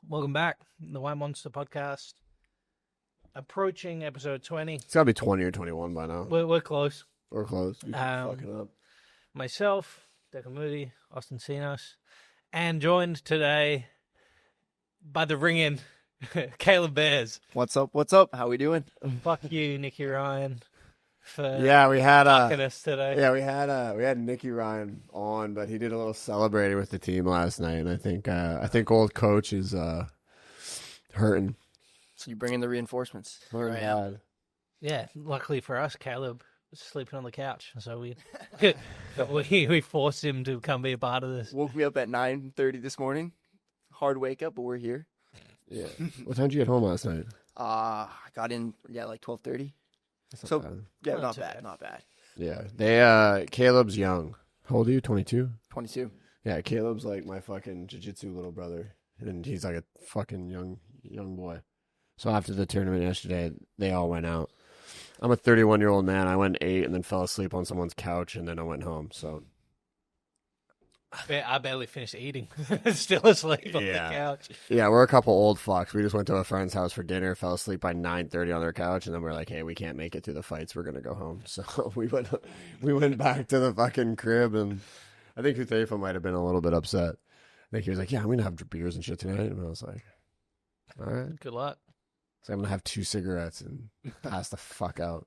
welcome back. The White Monster Podcast. Approaching episode 20. It's got to be 20 or 21 by now. We're close. We're close. You keep fucking up. Myself, Deca Moody, Austin Cinos, and joined today by the ring-in, Caleb Bears. What's up? What's up? How we doing? Fuck you, Nicky Ryan, for We had fucking us today. we had Nicky Ryan on, but he did a little celebrating with the team last night, and I think old coach is hurting. So you bring in the reinforcements. Hurting bad. Yeah, luckily for us, Caleb was sleeping on the couch, so we forced him to come be a part of this. Woke me up at 9:30 this morning. Hard wake up, but we're here. Yeah. What time did you get home last night? I got in like 12:30. That's So not bad. yeah, Not not too bad, bad. not bad. Yeah. They Caleb's young. How old are you? 22? 22. Yeah, Caleb's like my fucking jiu-jitsu little brother, and he's like a fucking young boy. So after the tournament yesterday, they all went out. I'm a 31-year-old man. I went 8 and then fell asleep on someone's couch, and then I went home. So I barely finished eating. Still asleep on the Yeah. couch. yeah, we're a couple old fucks. We just went to a friend's house for dinner, fell asleep by 9:30 on their couch, and then we're like, hey, we can't make it through the fights. We're gonna go home. So we went back to the fucking crib, and I think Hutaifa might have been a little bit upset. I think he was like, yeah, I'm gonna have beers and shit tonight, and I was like, all right. Good luck. So I'm going to have 2 cigarettes and pass the fuck out.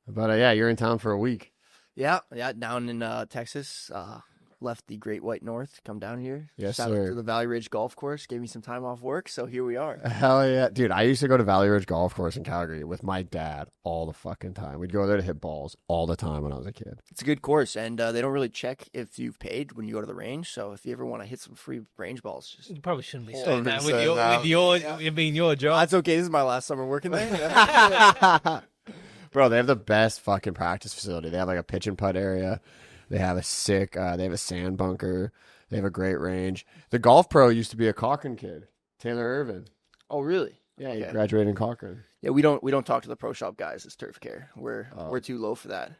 But yeah, you're in town for a week. Yeah, down in Texas. Left the Great White North, come down here. Yes, Shout out sir. to the Valley Ridge Golf Course. Gave me some time off work, so here we are. Hell yeah. Dude, I used to go to Valley Ridge Golf Course in Calgary with my dad all the fucking time. We'd go there to hit balls all the time when I was a kid. It's a good course, and they don't really check if you've paid when you go to the range. So if you ever want to hit some free range balls, just You probably shouldn't be Oh, saying that say that. your job. that's okay. This is my last summer working there. Bro, they have the best fucking practice facility. They have like a pitch and putt area. They have a sick, they have a sand bunker. They have a great range. The golf pro used to be a Cochrane kid, Taylor Irvin. Oh, really? Yeah, he Okay. graduated in Cochrane. Yeah, we don't talk to the pro shop guys. It's turf care. We're too low for that.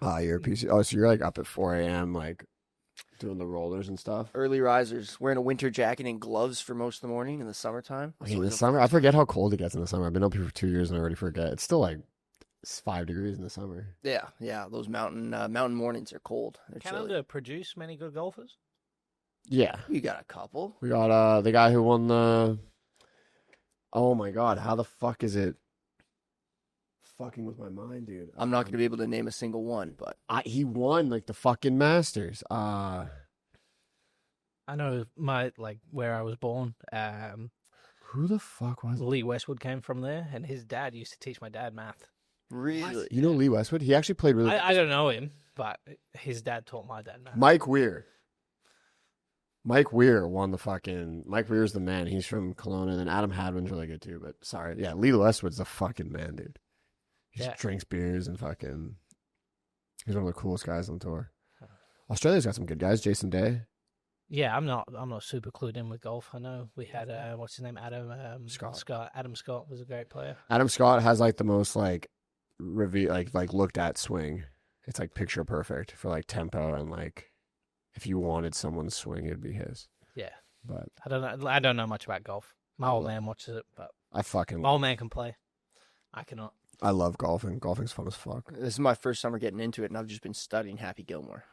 You're a PC. Oh, so you're like up at 4 a.m., like doing the rollers and stuff? Early risers, wearing a winter jacket and gloves for most of the morning in the summertime. Okay, in the summer, I forget how cold it gets in the summer. I've been up here for 2 years and I already forget. It's still like 5 degrees in the summer. Yeah. Those mountain mornings are cold. They're Canada chilly. produce many good golfers? Yeah. We got a couple. We got the guy who won the... Oh my god, how the fuck is it? Fucking with my mind, dude. I'm not going to be able to name a single one, but He won like the fucking Masters. I know where I was born. Who the fuck was it? Lee Westwood came from there, and his dad used to teach my dad math. really, You know Lee Westwood? He actually played really... I don't know him, but his dad taught my dad math. Mike Weir. Mike Weir won the fucking... Mike Weir's the man. He's from Kelowna. And then Adam Hadwin's really good too. But sorry. Yeah, Lee Westwood's the fucking man, dude. He just drinks beers and fucking... He's one of the coolest guys on tour. Australia's got some good guys. Jason Day. Yeah, I'm not super clued in with golf. I know we had what's his name, Adam Scott. Adam Scott was a great player. Adam Scott has like the most like looked at swing. It's like picture perfect for like tempo and like if you wanted someone's swing, it'd be his. Yeah, But I don't know much about golf. My old man watches it, but my old man can play. I cannot. I love golfing. Golfing's fun as fuck. this is my first summer getting into it, and I've just been studying Happy Gilmore.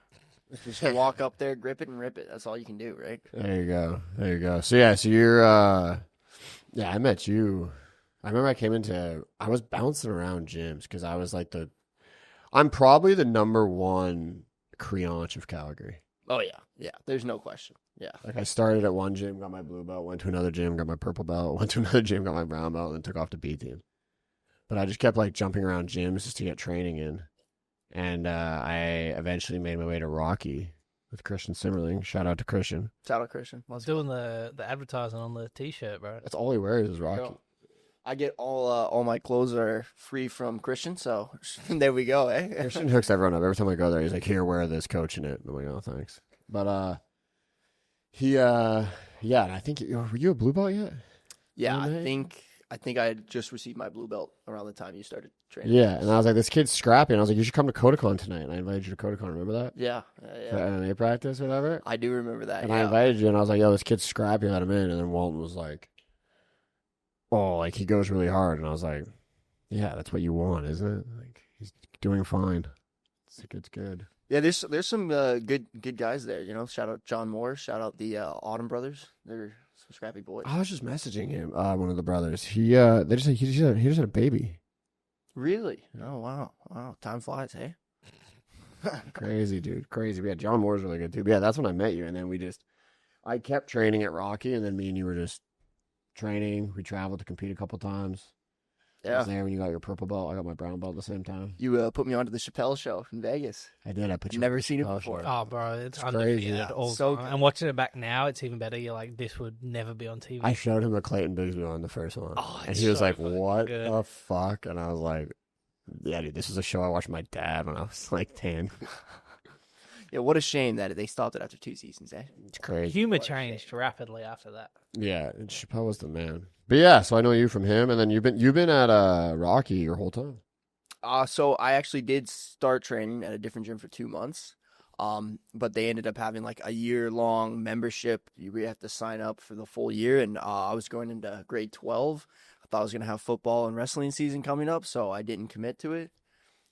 Just walk up there, grip it, and rip it. That's all you can do, right? There you go. So yeah, so you're I met you. I remember I was bouncing around gyms because I was like I'm probably the number one creonch of Calgary. Oh yeah. There's no question. Yeah. Like I started at one gym, got my blue belt, went to another gym, got my purple belt, went to another gym, got my brown belt, and then took off to B team. But I just kept like jumping around gyms just to get training in. And I eventually made my way to Rocky with Christian Simmerling. Shout out to Christian. Shout out Christian. I was doing the advertising on the T-shirt, bro. That's all he wears is Rocky. Yo, I get all my clothes are free from Christian, so there we go, eh? Christian hooks everyone up. Every time I go there, he's like, here, wear this, coach in it. I'm like, oh, thanks. But and I think, were you a blue belt yet? Yeah, Really? I I think I had just received my blue belt around the time you started training. Yeah, and I was like, this kid's scrappy. And I was like, you should come to Kodokan tonight. And I invited you to Kodokan. Remember that? Yeah. For MMA practice or whatever? I do remember that. And I invited you, and I was like, yo, this kid's scrappy. Let him in. And then Walton was like, oh, like, he goes really hard. And I was like, yeah, that's what you want, isn't it? Like, he's doing fine. It's good. Yeah, there's some good guys there. You know, shout out John Moore. Shout out the Autumn brothers. They're some scrappy boys. I was just messaging him, one of the brothers. He just had a baby. Really? Oh, wow. Time flies, hey? Crazy, dude. Crazy. Yeah, John Moore's really good, too. But yeah, that's when I met you. And then I kept training at Rocky, and then me and you were just training. We traveled to compete a couple times. I was there when you got your purple belt. I got my brown belt at the same time. You put me onto the Chappelle show in Vegas. I did. I put you. Never seen it before. Oh, bro, it's crazy. undefeated all So time. And watching it back now, it's even better. You're like, this would never be on TV. I showed him the Clayton Bigsby on the first one. Oh, and he was so like, fucking what good. the fuck? And I was like, yeah, dude, this is a show I watched with my dad when I was like 10. Yeah, what a shame that they stopped it after 2 seasons, eh? It's crazy. Humor changed rapidly after that. Yeah, and Chappelle was the man. But yeah, so I know you from him, and then you've been at Rocky your whole time. So I actually did start training at a different gym for 2 months. But they ended up having like a year-long membership. You have to sign up for the full year, and I was going into grade 12. I thought I was going to have football and wrestling season coming up, so I didn't commit to it.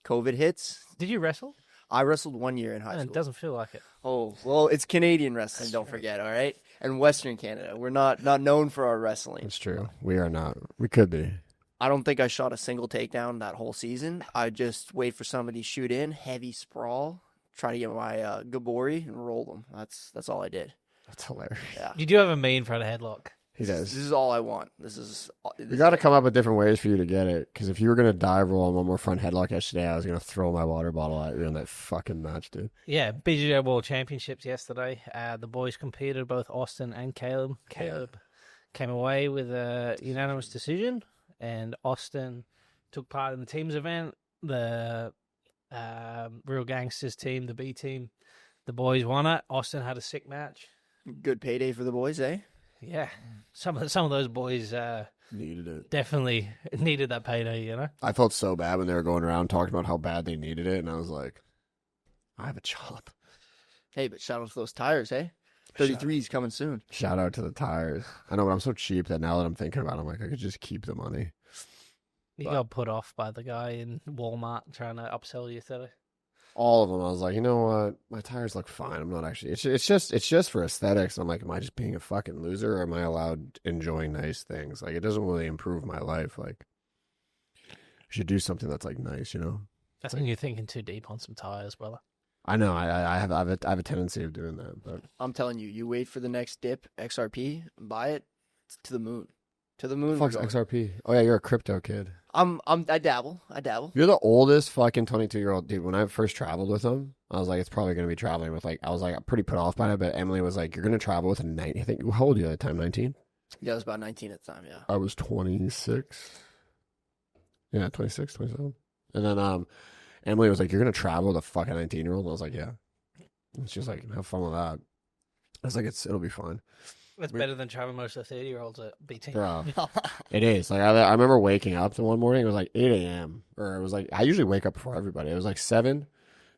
COVID hits. Did you wrestle? I wrestled 1 year in high school. It doesn't feel like it. Oh, well, it's Canadian wrestling, don't forget, all right? And Western Canada. We're not known for our wrestling. It's true. We are not. We could be. I don't think I shot a single takedown that whole season. I just wait for somebody to shoot in, heavy sprawl, try to get my Gabori and roll them. That's all I did. That's hilarious. Yeah. You do have a mean front headlock. He does. This is all I want. We got to come up with different ways for you to get it. Because if you were going to dive roll on one more front headlock yesterday, I was going to throw my water bottle at you in that fucking match, dude. Yeah, BJJ World Championships yesterday. The boys competed, both Austin and Caleb. Caleb came away with a unanimous decision, and Austin took part in the teams event. The Real Gangsters team, the B team, the boys won it. Austin had a sick match. Good payday for the boys, eh? Yeah, some of those boys Needed it. definitely needed that payday, you know? I felt so bad when they were going around talking about how bad they needed it, and I was like, I have a job. Hey, but shout out to those tires, eh? 33's coming soon. Shout out to the tires. I know, but I'm so cheap that now that I'm thinking about it, I'm like, I could just keep the money. You got put off by the guy in Walmart trying to upsell you today. All of them, I was like, you know what? My tires look fine. I'm not actually. It's just for aesthetics. I'm like, am I just being a fucking loser, or am I allowed enjoying nice things? Like, it doesn't really improve my life. Like, I should do something that's like nice, you know? I think you're thinking too deep on some tires, brother. I know. I have a tendency of doing that, but I'm telling you, you wait for the next dip, XRP, buy it, it's to the moon. To the moon. fuck's XRP. Oh yeah, you're a crypto kid. I dabble. You're the oldest fucking 22-year-old dude. When I first traveled with him, I was like, it's probably going to be traveling with, like, I was like pretty put off by it, but Emily was like, you're going to travel with a 19. I think, how old were you at the time? 19? Yeah, I was about 19 at the time, yeah. I was 26. Yeah, 26, 27. And then Emily was like, you're going to travel with a fucking 19-year-old? And I was like, yeah. And she was like, have fun with that. I was like, it'll be fun. That's better than traveling most of the 30-year-olds at BT. Bro, it is. Like, I remember waking up the one morning, it was like 8 a.m. Or it was like, I usually wake up before everybody. It was like 7,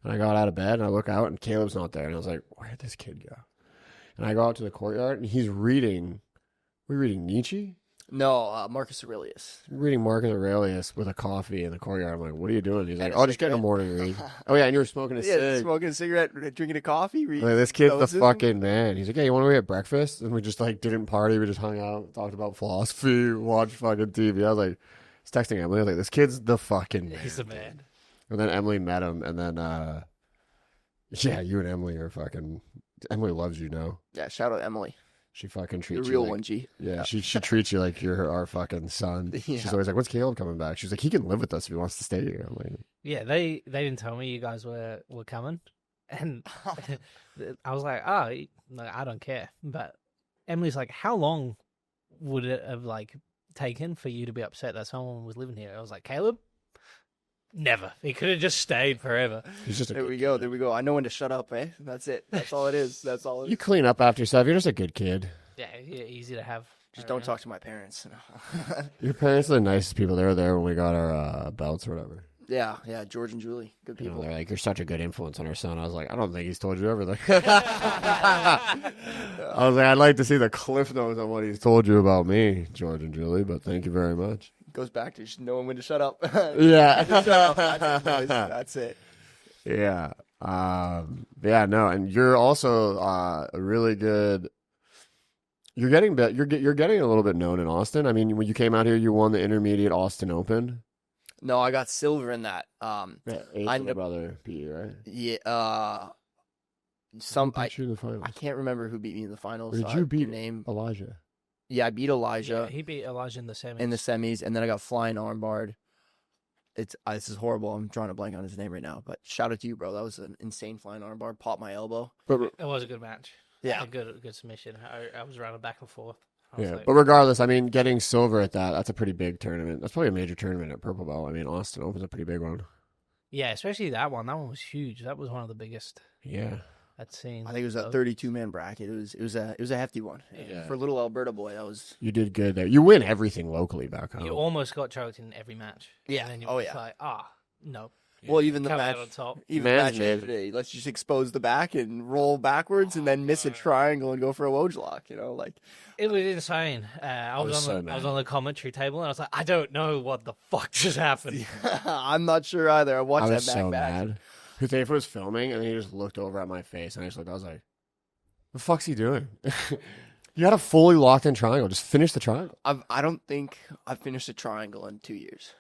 and I got out of bed, and I look out, and Caleb's not there. And I was like, where'd this kid go? And I go out to the courtyard, and he's reading, we're reading Nietzsche? No, Marcus Aurelius. Reading Marcus Aurelius with a coffee in the courtyard. I'm like, what are you doing? He's like, oh, just getting a morning read. Oh, yeah, and you were smoking a cig. Smoking a cigarette, drinking a coffee. Like, this kid's the fucking man. He's like, hey, you want to get breakfast? And we just, like, didn't party. We just hung out, talked about philosophy, watched fucking TV. I was like, I was texting Emily. I was like, this kid's the fucking man. He's the man. And then Emily met him, and then, yeah, you and Emily are fucking, Emily loves you now. Yeah, shout out Emily. She fucking The treats you real like, one, G. yeah, she treats you like you're our fucking son. Yeah. She's always like, when's Caleb coming back? She's like, he can live with us if he wants to stay here. I'm like, Yeah, they didn't tell me you guys were coming, and I was like, oh, I don't care. But Emily's like, how long would it have like taken for you to be upset that someone was living here? I was like, Caleb, never. He could have just stayed forever. he's just a There good we go. There we go. I know when to shut up, eh? That's it. That's all it is. That's all it You is. clean up after yourself. You're just a good kid. Yeah, easy to have. Just don't talk to my parents. Your parents are the nicest people. They were there when we got our belts or whatever. Yeah, George and Julie, good You know, people. they're like, you're such a good influence on our son. I was like, I don't think he's told you everything. I was like, I'd like to see the cliff notes on what he's told you about me, George and Julie, but thank you very much. Goes back to just knowing when to shut up. Yeah. Shut up. That's it. Yeah. Yeah, no, and you're also a really good. You're getting you're getting a little bit known in Austin. I mean, when you came out here, you won the intermediate Austin Open. No, I got silver in that. Yeah, I my brother beat you, right? Yeah. Who beat you in the finals? I can't remember who beat me in the finals. Or did you beat your name? Elijah? Yeah, I beat Elijah Yeah, he beat Elijah in the semis. in the semis, and then I got flying armbarred. This is horrible. I'm drawing a blank on his name right now, but shout out to you, bro. That was an insane flying armbar. Popped my elbow. It was a good match. Yeah. A good submission. I was running back and forth. Yeah, but regardless, I mean, getting silver at that's a pretty big tournament. That's probably a major tournament at Purple Belt. I mean, Austin Open's a pretty big one. Yeah, especially that one. That one was huge. That was one of the biggest Yeah. I'd seen. I think it was a 32-man bracket. It was a hefty one. Yeah. For a little Alberta boy, that was. You did good there. You win everything locally back home. You almost got choked in every match. Yeah. And then you Oh, were yeah. like, no. Well, even the Come match out on top. Even Man's match mid. today, let's just expose the back and roll backwards and then miss a triangle and go for a Woj lock. You know, like It was insane. I was on the commentary table and I was like, I don't know what the fuck just happened. I'm not sure either. I watched I was that back so back. mad. Huzaifa was filming, and then he just looked over at my face, and I just looked. I was like, "The fuck's he doing?" You had a fully locked in triangle. Just finish the triangle. I don't think I've finished a triangle in 2 years.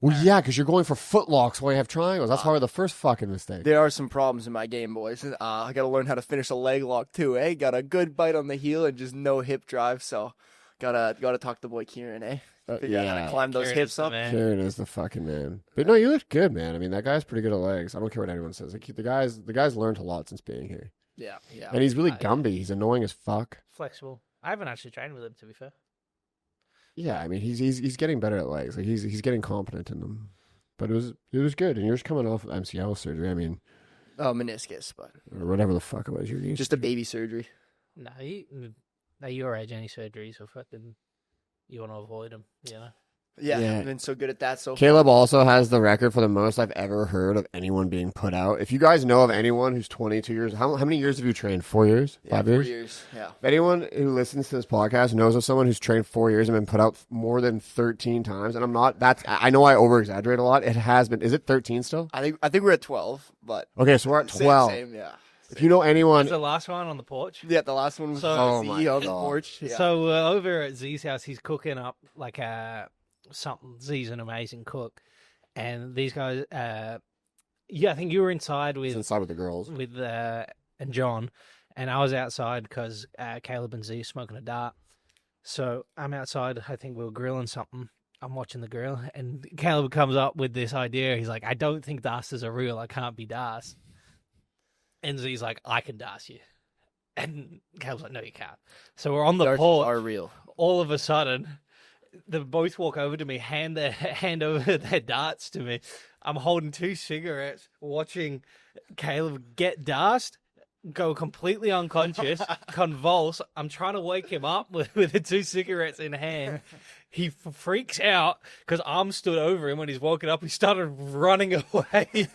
Well, yeah, because you're going for foot locks while you have triangles. That's probably the first fucking mistake. There are some problems in my game, boys. I got to learn how to finish a leg lock too. Eh, got a good bite on the heel and just no hip drive. So, gotta talk to the boy Kieran. Eh, figure out how to climb those Kieran hips is the up. man. Kieran is the fucking man. But no, you looked good, man. I mean, that guy's pretty good at legs. I don't care what anyone says. Like, the guy's learned a lot since being here, Yeah. and he's really Gumby. He's annoying as fuck. Flexible. I haven't actually trained with him, to be fair. Yeah, I mean, he's getting better at legs. Like he's getting competent in them. But it was good, and you're just coming off of MCL surgery. I mean, Oh, meniscus, but or whatever the fuck it was. You're just a baby surgery. No, at your age, any surgery, so fucking, you want to avoid them, you know? Yeah, I've been so good at that so far. Caleb also has the record for the most I've ever heard of anyone being put out. If you guys know of anyone who's 22 years, how many years have you trained? 4 years? Yeah, 5 4 years? years. Yeah. If anyone who listens to this podcast knows of someone who's trained 4 years and been put out more than 13 times, and I know I over exaggerate a lot. It has been. Is it 13 still? I think we're at 12, but Okay, so we're at 12. Same, yeah. If you know anyone, Was the last one on the porch? Yeah, the last one was So- Z on the porch. Yeah. So over at Z's house, he's cooking up like something. Z's an amazing cook, and these guys. I think you were inside he's with inside with the girls. and John, and I was outside because Caleb and Z are smoking a dart. So I'm outside. I think we were grilling something. I'm watching the grill, and Caleb comes up with this idea. He's like, "I don't think dasters are real. I can't be dast." And Z's like, "I can dast you." And Caleb's like, "No, you can't." So we're on the Darts porch. are real. All of a sudden, they both walk over to me, hand over their darts to me. I'm holding 2 cigarettes, watching Caleb get dast, go completely unconscious, convulse. I'm trying to wake him up with the 2 cigarettes in hand. He freaks out because I'm stood over him when he's woken up. He started running away.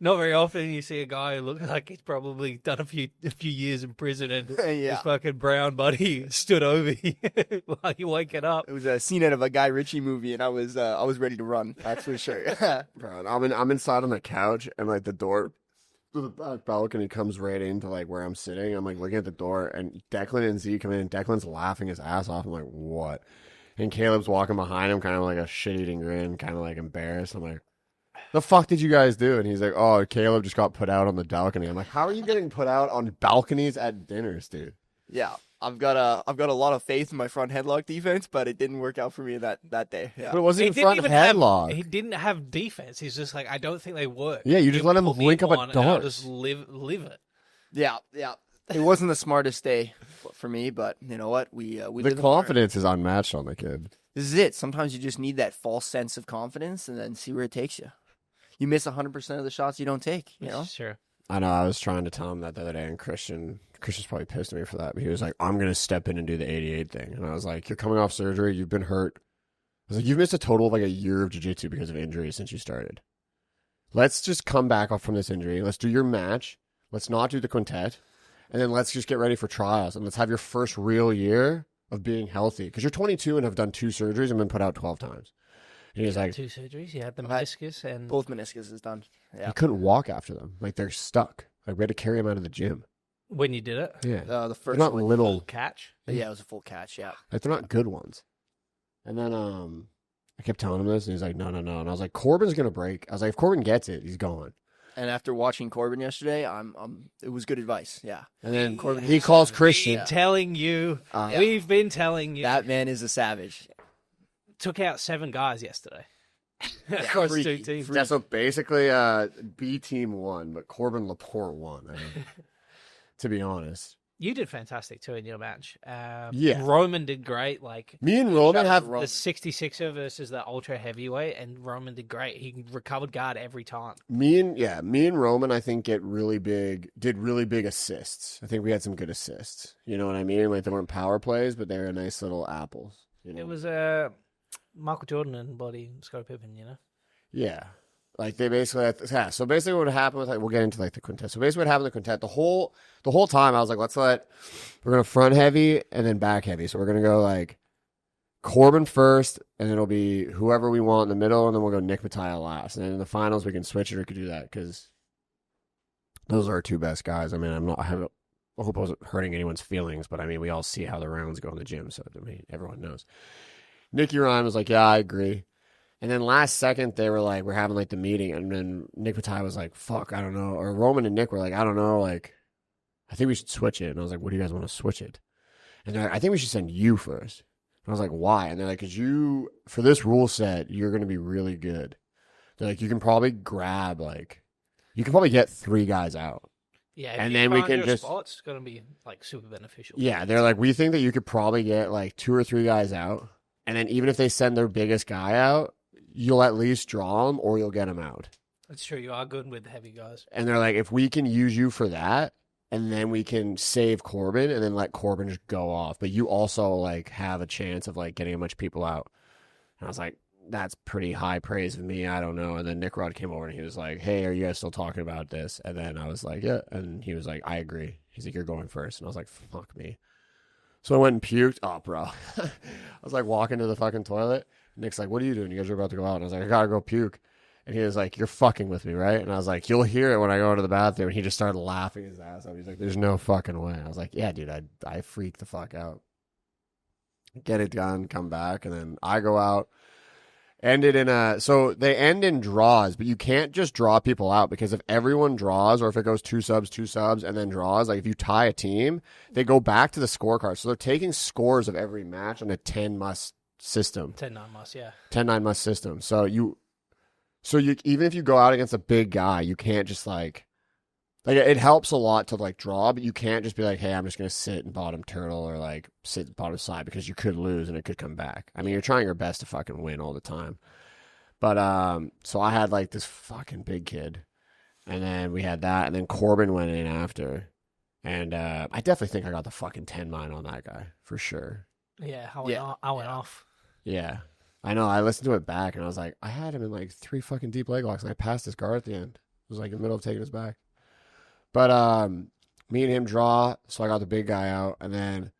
Not very often you see a guy who looks like he's probably done a few years in prison and Yeah. his fucking brown buddy stood over you while you're waking up. It was a scene out of a Guy Ritchie movie, and I was ready to run. That's for sure. Bro, I'm inside on the couch, and like the door to the back balcony comes right into like where I'm sitting. I'm like looking at the door, and Declan and Z come in, and Declan's laughing his ass off. I'm like, what? And Caleb's walking behind him, kind of like a shit-eating grin, kind of like embarrassed. I'm like, the fuck did you guys do? And he's like, oh, Caleb just got put out on the balcony. I'm like, how are you getting put out on balconies at dinners, dude? Yeah, I've got a lot of faith in my front headlock defense, but it didn't work out for me that day. Yeah. But it wasn't He even didn't front even headlock. he didn't have defense. He's just like, I don't think they work. Yeah, you just let him put me link up a on and I'll dart. just live it. Yeah. It wasn't the smartest day for me, but you know what? We The live and learn. confidence is unmatched on the kid. This is it. Sometimes you just need that false sense of confidence, and then see where it takes you. You miss 100% of the shots you don't take. You know. Sure. I know. I was trying to tell him that the other day, and Christian's probably pissed at me for that. But he was like, "I'm gonna step in and do the 88 thing," and I was like, "You're coming off surgery. You've been hurt." I was like, "You've missed a total of like a year of jiu-jitsu because of injuries since you started. Let's just come back off from this injury. Let's do your match. Let's not do the quintet, and then let's just get ready for trials and let's have your first real year of being healthy because you're 22 and have done 2 surgeries and been put out 12 times." And he was like, 2 surgeries. You had the meniscus and Both meniscus is done. Yeah. he couldn't walk after them. Like they're stuck. Like we had to carry him out of the gym. when you did it, Yeah. The They're first not one. little. catch. Yeah, it was a full catch. Yeah. Like they're not good ones. And then I kept telling him this, and he's like, no. And I was like, Corbin's gonna break. I was like, if Corbin gets it, he's gone. And after watching Corbin yesterday, it was good advice. Yeah. And then Corbin- he calls Christian. Telling you, Yeah. we've been telling you. That man is a savage. Took out 7 guys yesterday. Yeah, Across freaky, 2 teams. Yeah, so basically, B team won, but Corbin Laporte won. I mean, to be honest, You did fantastic too in your match. Yeah. Roman did great. Like me and Roman Shout out have to Roman. the 66er versus the ultra heavyweight, and Roman did great. He recovered guard every time. me and Roman. I think did really big assists. I think we had some good assists. You know what I mean? Like they weren't power plays, but they were nice little apples. You know? It was Michael Jordan and Body Scottie Pippen. You know. Yeah. Like they basically, so basically what happened with, like, we'll get into like the quintet. So basically what happened with the quintet, the whole time I was like, we're going to front heavy and then back heavy. So we're going to go like Corbin first and it'll be whoever we want in the middle. And then we'll go Nick Mattia last. And then in the finals we can switch it or we could do that because those are our 2 best guys. I mean, I hope I wasn't hurting anyone's feelings, but I mean, we all see how the rounds go in the gym. So I mean, everyone knows. Nicky Ryan was like, yeah, I agree. And then last second, they were like, we're having like the meeting. And then Nick Mattia was like, fuck, I don't know. Or Roman and Nick were like, I don't know. Like, I think we should switch it. And I was like, what do you guys want to switch it? And they're like, I think we should send you first. And I was like, why? And they're like, because for this rule set, you're going to be really good. They're like, you can probably get 3 guys out. Yeah, And then we can just- It's going to be like super beneficial. Yeah, they're like, we think that you could probably get like 2 or 3 guys out. And then even if they send their biggest guy out, you'll at least draw him or you'll get him out. That's true. You are good with heavy guys. And they're like, if we can use you for that, and then we can save Corbin and then let Corbin just go off. But you also like have a chance of like getting a bunch of people out. And I was like, that's pretty high praise of me. I don't know. And then Nick Rod came over and he was like, hey, are you guys still talking about this? And then I was like, yeah. And he was like, I agree. He's like, you're going first. And I was like, fuck me. So I went and puked. Oh, bro. I was like walking to the fucking toilet. Nick's like, what are you doing? You guys are about to go out. And I was like, I gotta go puke. And he was like, you're fucking with me, right? And I was like, you'll hear it when I go to the bathroom. And he just started laughing his ass off. He's like, there's no fucking way. I was like, yeah, dude, I freaked the fuck out. Get it done, come back. And then I go out. So they end in draws, but you can't just draw people out because if everyone draws or if it goes 2 subs, and then draws, like if you tie a team, they go back to the scorecard. So they're taking scores of every match on a 10-must system. 10-9 must, yeah. 10-9 must system. So you even if you go out against a big guy, you can't just like it helps a lot to like draw, but you can't just be like, hey, I'm just gonna sit in bottom turtle or like sit bottom side because you could lose and it could come back. I mean, you're trying your best to fucking win all the time. But so I had like this fucking big kid, and then we had that, and then Corbin went in after, and I definitely think I got the fucking 10-9 on that guy for sure. Yeah, I went off. Yeah. I know. I listened to it back and I was like, I had him in like 3 fucking deep leg locks and I passed his guard at the end. It was like in the middle of taking his back. But me and him draw, so I got the big guy out, and then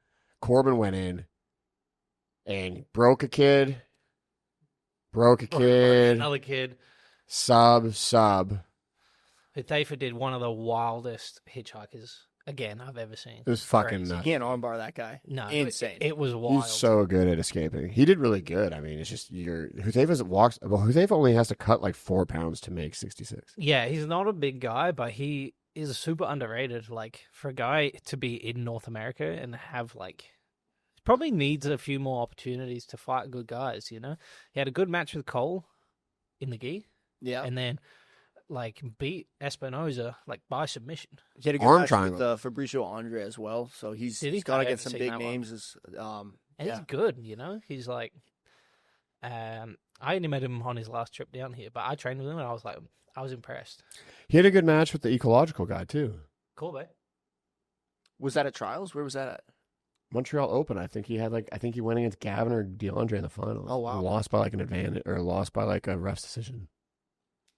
Corbin went in and broke a kid. Another kid. Sub. Hudayfa did one of the wildest hitchhikers again I've ever seen. It was fucking Crazy. nuts. You can't armbar that guy. No, Insane. It was wild. He's so good at escaping. He did really good. I mean, it's just Hudayfa only has to cut like 4 pounds to make 66. Yeah, he's not a big guy, but he is super underrated. Like for a guy to be in North America and have like, probably needs a few more opportunities to fight good guys. You know, he had a good match with Cole in the gi, Yeah. and then like beat Espinoza like by submission. He had a good Arm match triangle. with Fabricio Andre as well. So he's Did he? gone I against haven't some seen big that one. names. And he's good, you know. He's like, I only met him on his last trip down here, but I trained with him, and I was like, I was impressed. He had a good match with the ecological guy too. Cool, Was that at trials? Where was that at? Montreal Open. I think he went against Gavin or DeAndre in the finals. Oh, wow. And lost by like an advantage or lost by like a ref's decision.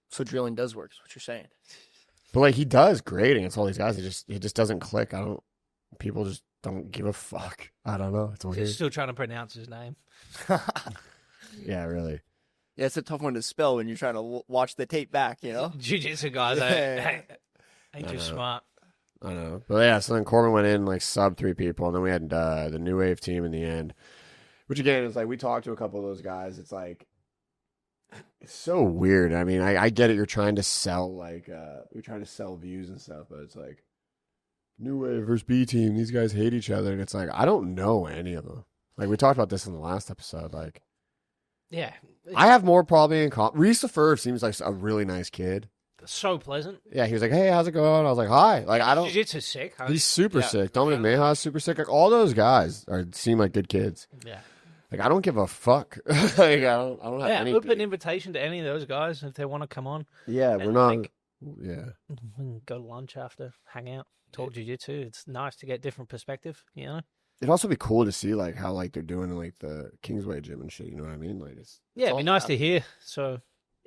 So drilling does work, is what you're saying. But like he does great against all these guys. It just doesn't click. People just don't give a fuck. I don't know. It's weird. Still trying to pronounce his name. Yeah, really. Yeah, it's a tough one to spell when you're trying to watch the tape back, you know? Jiu-jitsu guys ain't too smart. I know. But yeah, so then Corbin went in like sub 3 people, and then we had the New Wave team in the end. Which again is like we talked to a couple of those guys. It's like it's so weird. I mean, I get it, you're trying to sell views and stuff, but it's like New Wave versus B team, these guys hate each other, and it's like I don't know any of them. Like we talked about this in the last episode, like yeah. I have more probably in common. Reese LaFerve seems like a really nice kid. So pleasant. Yeah, he was like, "Hey, how's it going?" I was like, "Hi." Like, I don't. Jiu-jitsu's sick. He's super sick. Dominic Meja's super sick. Like, all those guys seem like good kids. Yeah. Like, I don't give a fuck. Like, I don't have any. Open invitation to any of those guys if they want to come on. Yeah, we're not. Yeah. We can go to lunch after, hang out, talk jiu-jitsu. It's nice to get different perspective, you know. It'd also be cool to see like how like they're doing in like the Kingsway gym and shit. You know what I mean? Like, it'd be nice to hear. So.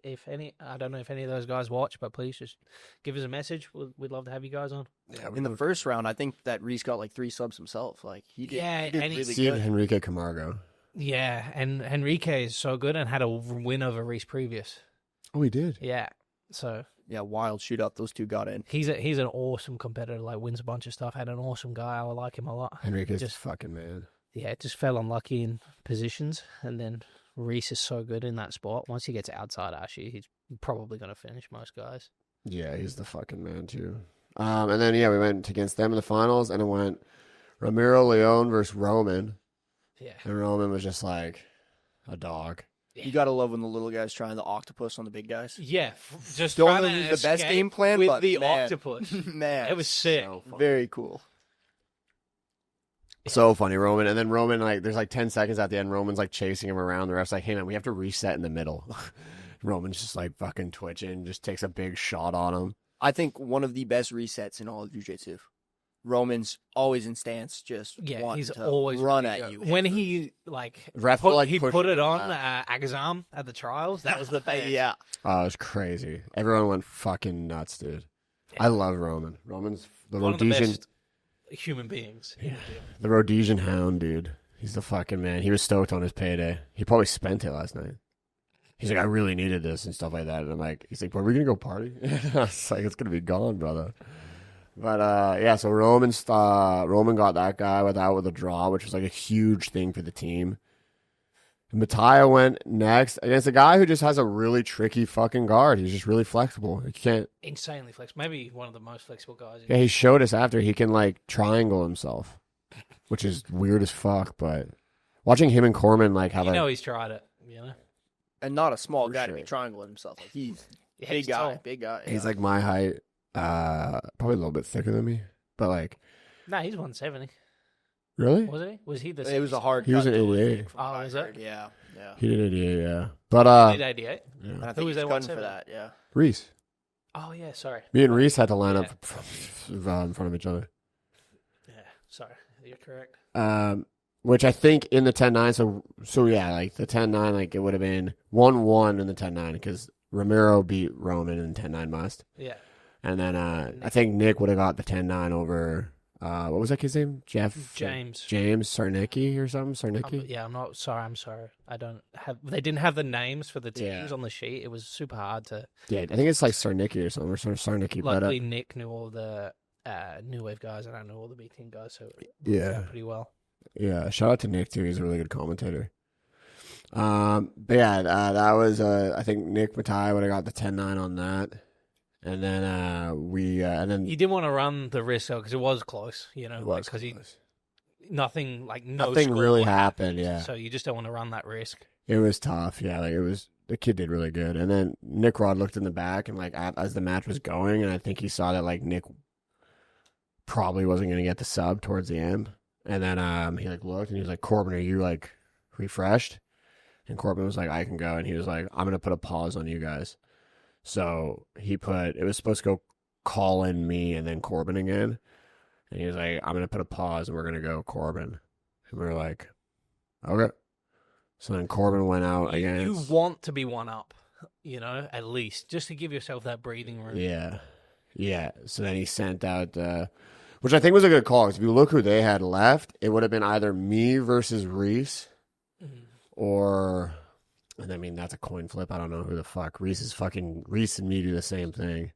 I don't know if any of those guys watch, but please just give us a message. We'd love to have you guys on. Yeah, in the first round, I think that Reese got like 3 subs himself. Like he did, yeah, he did and really see good. Henrique Camargo. Yeah, and Henrique is so good and had a win over Reese previous. Oh, he did. Yeah, so Yeah, wild shootout. Those two got in. he's an awesome competitor. Like wins a bunch of stuff. Had an awesome guy. I like him a lot. Henrique's just fucking man. Yeah, it just fell unlucky in positions, and then Reese is so good in that spot. Once he gets outside Ashi, he's probably going to finish most guys. Yeah, he's the fucking man too. And then we went against them in the finals, and it went Ramiro Leon versus Roman. Yeah, and Roman was just like a dog. You gotta love when the little guys trying the octopus on the big guys. Yeah, just Don't trying know to the best escape game plan, with but the man. octopus. Man, It was sick. very cool. So funny, Roman. And then Roman, like, there's like 10 seconds at the end. Roman's like chasing him around. The ref's like, hey, man, we have to reset in the middle. Roman's just like fucking twitching, just takes a big shot on him. I think one of the best resets in all of jiu-jitsu. Roman's always in stance, just wanting he's to always run ready to at go. you. When he like Ref put, like he pushed- put it on Agazam at the trials. That was the thing. Yeah. Oh, it was crazy. Everyone went fucking nuts, dude. I love Roman. Roman's the One of the Rhodesian. best human beings. The Rhodesian hound, dude. He's the fucking man. He was stoked on his payday. He probably spent it last night. He's like, I really needed this and stuff like that. And I'm like, he's like, well, are we going to go party? I was like, it's going to be gone, brother. But, yeah, so Roman got that guy with a draw, which was like a huge thing for the team. And Mattia went next against a guy who just has a really tricky fucking guard. He's just really flexible. You can't. Insanely flexible. Maybe one of the most flexible guys. Yeah, he showed us after he can like triangle himself, which is weird as fuck. But watching him and Corbin like have he's tried it. You know, And not a small guy sure. to be triangling himself. Like he's Yeah, big he's guy, tall. big guy. he's yeah. like my height, probably a little bit thicker than me, but like No, he's 170. really, Was he? Was he the? It was a hard. he was cut an to 88. from what Oh, I was it? heard. Yeah, yeah. He did 88, yeah. But He did 88. yeah. And I Who think was he's that gunning 170? for that. Yeah. Reese, Oh yeah, sorry. me and Reese had to line up in front of each other. Yeah, sorry. You're correct. Which I think in the 10-9, so yeah, like the 10-9, like it would have been 1-1 in the 10-9 because Ramiro beat Roman in 10-9 must. Yeah. And then I think Nick would have got the 10-9 over, what was that kid's name? James Sarnicki or something? Sarnicki? I'm not sorry. I'm sorry. I don't have. They didn't have the names for the teams on the sheet. It was super hard to. Yeah, I think it's like Sarnicki or something, or Sarnicki. Luckily, Nick knew all the New Wave guys, and I know all the B team guys, so it worked Yeah. out pretty well. Yeah, shout out to Nick too. He's a really good commentator. But yeah, that was I think Nick Mattia would have got the 10-9 on that, and then and then He didn't want to run the risk though because it was close, you know, it was because close. nothing Nothing really happened. Yeah, So you just don't want to run that risk. it was tough. Yeah, like it was. The kid did really good, and then Nick Rod looked in the back and like as the match was going, and I think he saw that like Nick probably wasn't going to get the sub towards the end. And then he like looked and he was like, Corbin, are you like refreshed? And Corbin was like, I can go. And he was like, I'm going to put a pause on you guys. So it was supposed to go Colin, me, and then Corbin again. And he was like, I'm going to put a pause and we're going to go Corbin. And we were like, okay. So then Corbin went out again. You want to be one up, at least, just to give yourself that breathing room. Yeah. Yeah. So then he sent out, which I think was a good call. Because if you look who they had left, it would have been either me versus Reese or, and I mean, that's a coin flip. I don't know who the fuck. Reese and me do the same thing.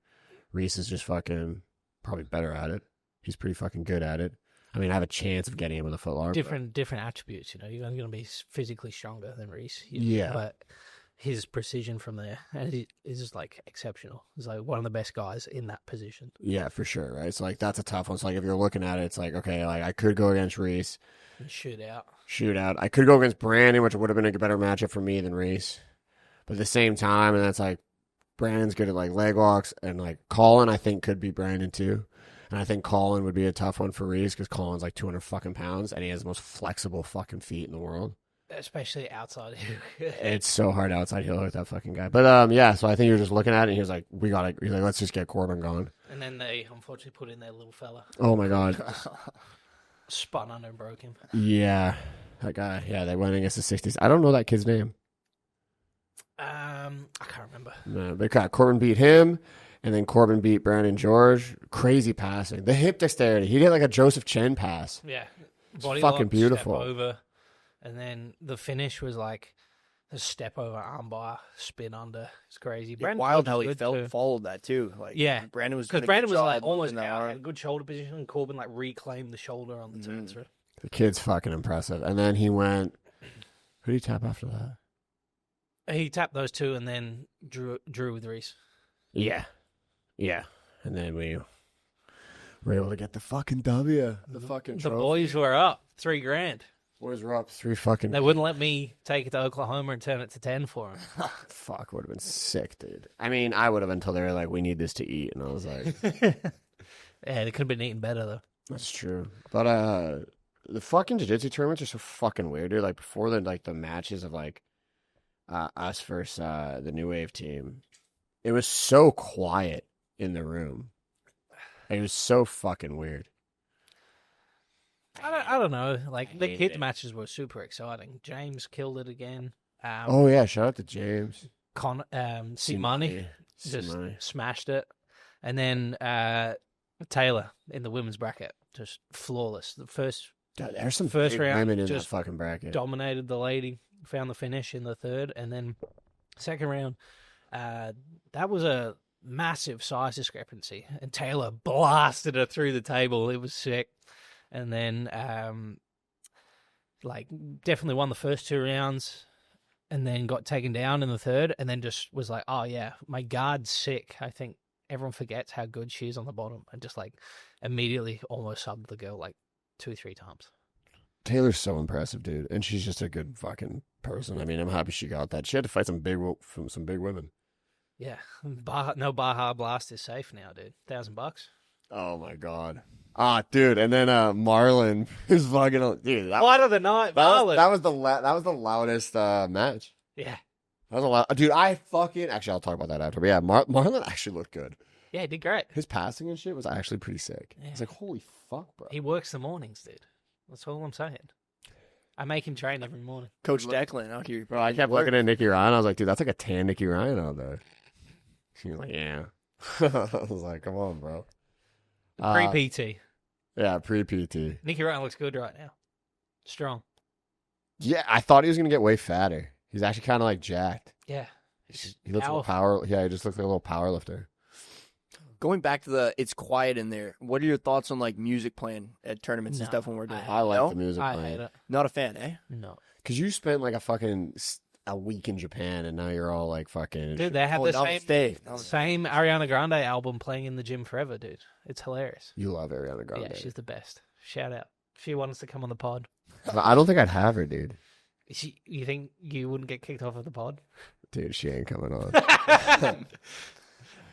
Reese is just fucking probably better at it. He's pretty fucking good at it. I mean, I have a chance of getting him with a footlock. Different attributes, You're going to be physically stronger than Reese. Yeah. But his precision from there is just, like, exceptional. He's, like, one of the best guys in that position. Yeah, for sure, right? So, like, that's a tough one. So, like, if you're looking at it, it's like, okay, like, I could go against Reese. And shoot out. I could go against Brandon, which would have been a better matchup for me than Reese. But at the same time, and that's, like, Brandon's good at, like, leg locks. And, like, Colin, I think, could be Brandon, too. And I think Colin would be a tough one for Reese because Colin's like 200 fucking pounds and he has the most flexible fucking feet in the world. Especially outside. It's so hard outside heel with that fucking guy. But yeah, so I think you're just looking at it and he was like, he's like, let's just get Corbin going. And then they unfortunately put in their little fella. Oh my God. Spun under and broke him. Yeah. That guy. Yeah, they went against the 60s. I don't know that kid's name. I can't remember. No, but Corbin beat him. And then Corbin beat Brandon George. Crazy passing. The hip dexterity. He did like a Joseph Chen pass. Yeah. Body fucking lock, beautiful. Step over. And then the finish was like a step over armbar, spin under. It's crazy. It's wild how he followed that too. Like, yeah. Brandon was like almost out. Had a good shoulder position and Corbin like reclaimed the shoulder on the turn through. The kid's fucking impressive. And then he went, who did he tap after that? He tapped those two and then drew with Reese. Yeah. Yeah, and then we were able to get the fucking W. The fucking trophy. The boys were up $3,000. Boys were up $3 fucking. They wouldn't let me take it to Oklahoma and turn it to 10 for them. Fuck, would have been sick, dude. I mean, I would have until they were like, "We need this to eat," and I was like, "Yeah, they could have been eating better though." That's true, but the fucking jiu-jitsu tournaments are so fucking weird, dude. Like before the matches of like us versus the New Wave team, it was so quiet in the room. It was so fucking weird. I don't know. Like the kids matches were super exciting. James killed it again. Oh yeah, shout out to James. Simani just smashed it, and then Taylor in the women's bracket just flawless. The first round in just that fucking bracket. Dominated the lady. Found the finish in the third, and then second round. That was a massive size discrepancy, and Taylor blasted her through the table. It was sick. And then definitely won the first 2 rounds, and then got taken down in the third, and then just was like, oh yeah, my guard's sick. I think everyone forgets how good she is on the bottom, and just like immediately almost subbed the girl like 2-3 times. Taylor's so impressive, dude, and she's just a good fucking person. I mean, I'm happy she got that. She had to fight some big women. Yeah, no Baja Blast is safe now, dude. $1,000. Oh my god. Dude, and then Marlon is fucking dude. Fight of the night, Marlon. That was the loudest match. Yeah, that was a lot. Dude, actually I'll talk about that after. But yeah, Marlon actually looked good. Yeah, he did great. His passing and shit was actually pretty sick. Yeah. It's like holy fuck, bro. He works the mornings, dude. That's all I'm saying. I make him train every morning. Coach Declan out here, bro. I kept looking at Nicky Ryan. I was like, dude, that's like a tan Nicky Ryan out there. He was like, yeah. I was like, come on, bro. Pre-PT. Yeah, pre-PT. Nicky Ryan looks good right now. Strong. Yeah, I thought he was going to get way fatter. He's actually kind of like jacked. Yeah. He looks a little power. Yeah, he just looks like a little power lifter. Going back to it's quiet in there. What are your thoughts on like music playing at tournaments and stuff when we're doing? I like the music playing. I hate it. Not a fan, eh? No. Because you spent like a week in Japan, and now you're all like fucking. Dude, they have the same Ariana Grande album playing in the gym forever, dude. It's hilarious. You love Ariana Grande. Yeah, she's the best. Shout out. She wants to come on the pod. I don't think I'd have her, dude. You think you wouldn't get kicked off of the pod? Dude, she ain't coming on.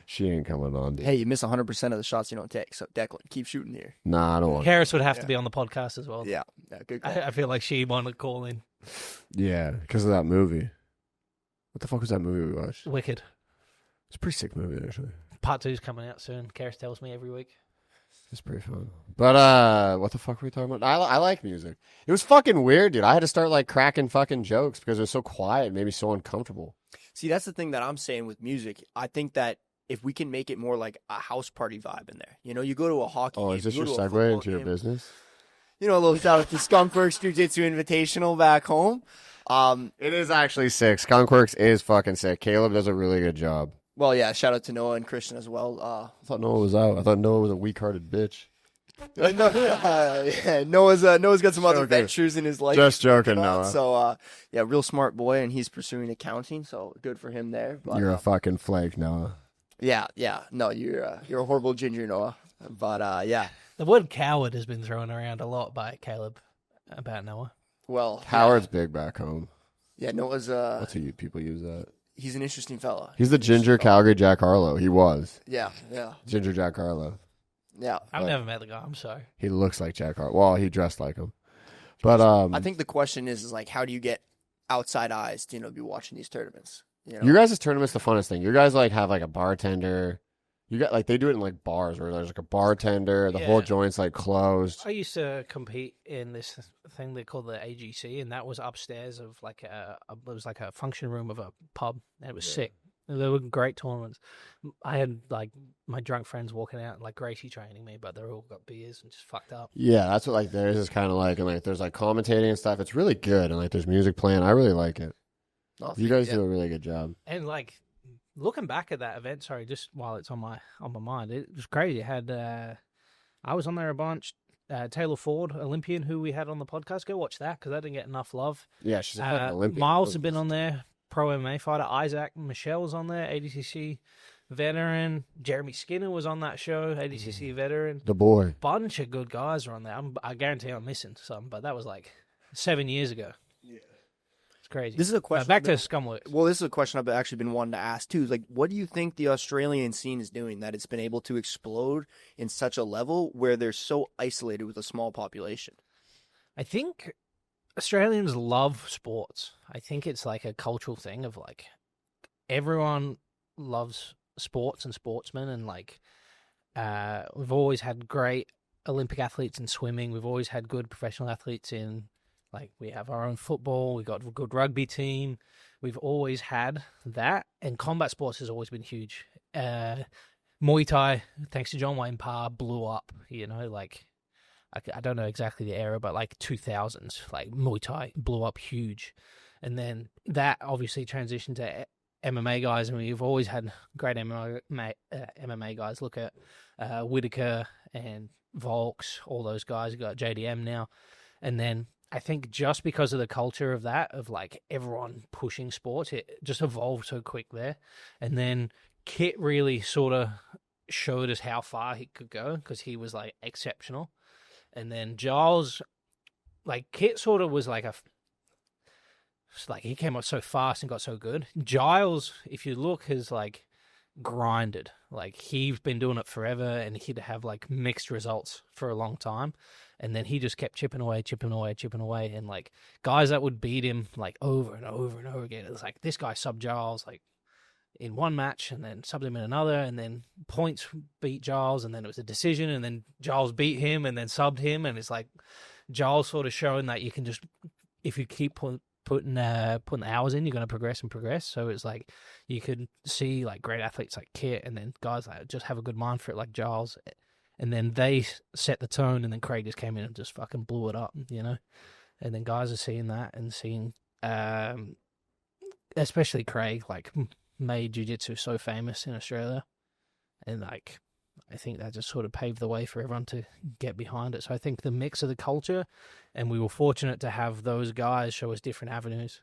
She ain't coming on, dude. Hey, you miss 100% of the shots you don't take. So, Declan, keep shooting here. Nah, I don't want. Harris would have to be on the podcast as well. Yeah, good call. I feel like she wanted to call in. Yeah, because of that movie. What the fuck was that movie we watched? Wicked. It's a pretty sick movie, actually. Part 2's coming out soon. Karis tells me every week. It's pretty fun. But what the fuck were we talking about? I like music. It was fucking weird, dude. I had to start like cracking fucking jokes because it was so quiet, and made me so uncomfortable. See, that's the thing that I'm saying with music. I think that if we can make it more like a house party vibe in there. You know, you go to a hockey game. Oh, is this your you go to a segue football into your game. business? You know, a little shout out to Skunkworks Jiu-Jitsu Invitational back home. It is actually sick. Skunkworks is fucking sick. Caleb does a really good job. Well, yeah, shout out to Noah and Christian as well. I thought Noah was out. I thought Noah was a weak-hearted bitch. Noah's got some other Joking. ventures in his life. Just joking, on. Noah. So, yeah, real smart boy, and he's pursuing accounting, so good for him there. But, You're a fucking flake, Noah. Yeah. No, you're a horrible ginger, Noah. But, yeah. The word coward has been thrown around a lot by Caleb about Noah. Well, Howard's big back home. Yeah, Noah's That's how people use that. he's an interesting fella. He's the ginger Calgary Jack Harlow. He was. Yeah. Ginger Jack Harlow. Yeah. I've never met the guy. I'm sorry. He looks like Jack Harlow. Well, he dressed like him. But I think the question is like, how do you get outside eyes to, be watching these tournaments? You know? your guys' tournament's the funnest thing. You guys like have like a bartender. You got like they do it in like bars where there's like a bartender. The whole joint's like closed. I used to compete in this thing they call the AGC, and that was upstairs of like it was like a function room of a pub, and it was sick. They were great tournaments. I had like my drunk friends walking out, like Gracie training me, but they're all got beers and just fucked up. Yeah, that's what like theirs is kind of like, and like there's like commentating and stuff. It's really good, and like there's music playing. I really like it. You guys do a really good job. And like looking back at that event, sorry, just while it's on my mind, it was crazy. It had I was on there a bunch. Taylor Ford, Olympian, who we had on the podcast. Go watch that because that didn't get enough love. Yeah, she's an Olympian. Miles had been on there. Pro MMA fighter Isaac Michelle's on there, ADCC veteran. Jeremy Skinner was on that show, ADCC veteran. The boy. Bunch of good guys are on there. I guarantee I'm missing some, but that was like 7 years ago. Yeah, it's crazy. This is a question. Back to Scumworks. Well, this is a question I've actually been wanting to ask too. Like, what do you think the Australian scene is doing that it's been able to explode in such a level where they're so isolated with a small population? I think Australians love sports. I think it's like a cultural thing of like everyone loves sports and sportsmen, and like we've always had great Olympic athletes in swimming. We've always had good professional athletes in like we have our own football. We've got a good rugby team. We've always had that, and combat sports has always been huge. Muay Thai, thanks to John Wayne Parr, blew up. Like. I don't know exactly the era, but like 2000s, like Muay Thai blew up huge. And then that obviously transitioned to MMA guys, and we've always had great MMA guys. Look at Whitaker and Volks, all those guys. You've got JDM now. And then I think just because of the culture of that, of like everyone pushing sports, it just evolved so quick there. And then Kit really sort of showed us how far he could go because he was like exceptional. And then Giles, like Kit sort of was like he came up so fast and got so good. Giles, if you look, has like grinded. Like he's been doing it forever, and he'd have like mixed results for a long time. And then he just kept chipping away. And like guys that would beat him like over and over and over again. It was like this guy subbed Giles like in one match and then subbed him in another, and then points beat Giles, and then it was a decision, and then Giles beat him and then subbed him, and it's like Giles sort of showing that you can just, if you keep putting the hours in, you're going to progress. So it's like you could see like great athletes like Kit, and then guys that just have a good mind for it like Giles, and then they set the tone, and then Craig just came in and just fucking blew it up, and then guys are seeing that and seeing especially Craig like made jiu-jitsu so famous in Australia, and like I think that just sort of paved the way for everyone to get behind it. So I think the mix of the culture, and we were fortunate to have those guys show us different avenues.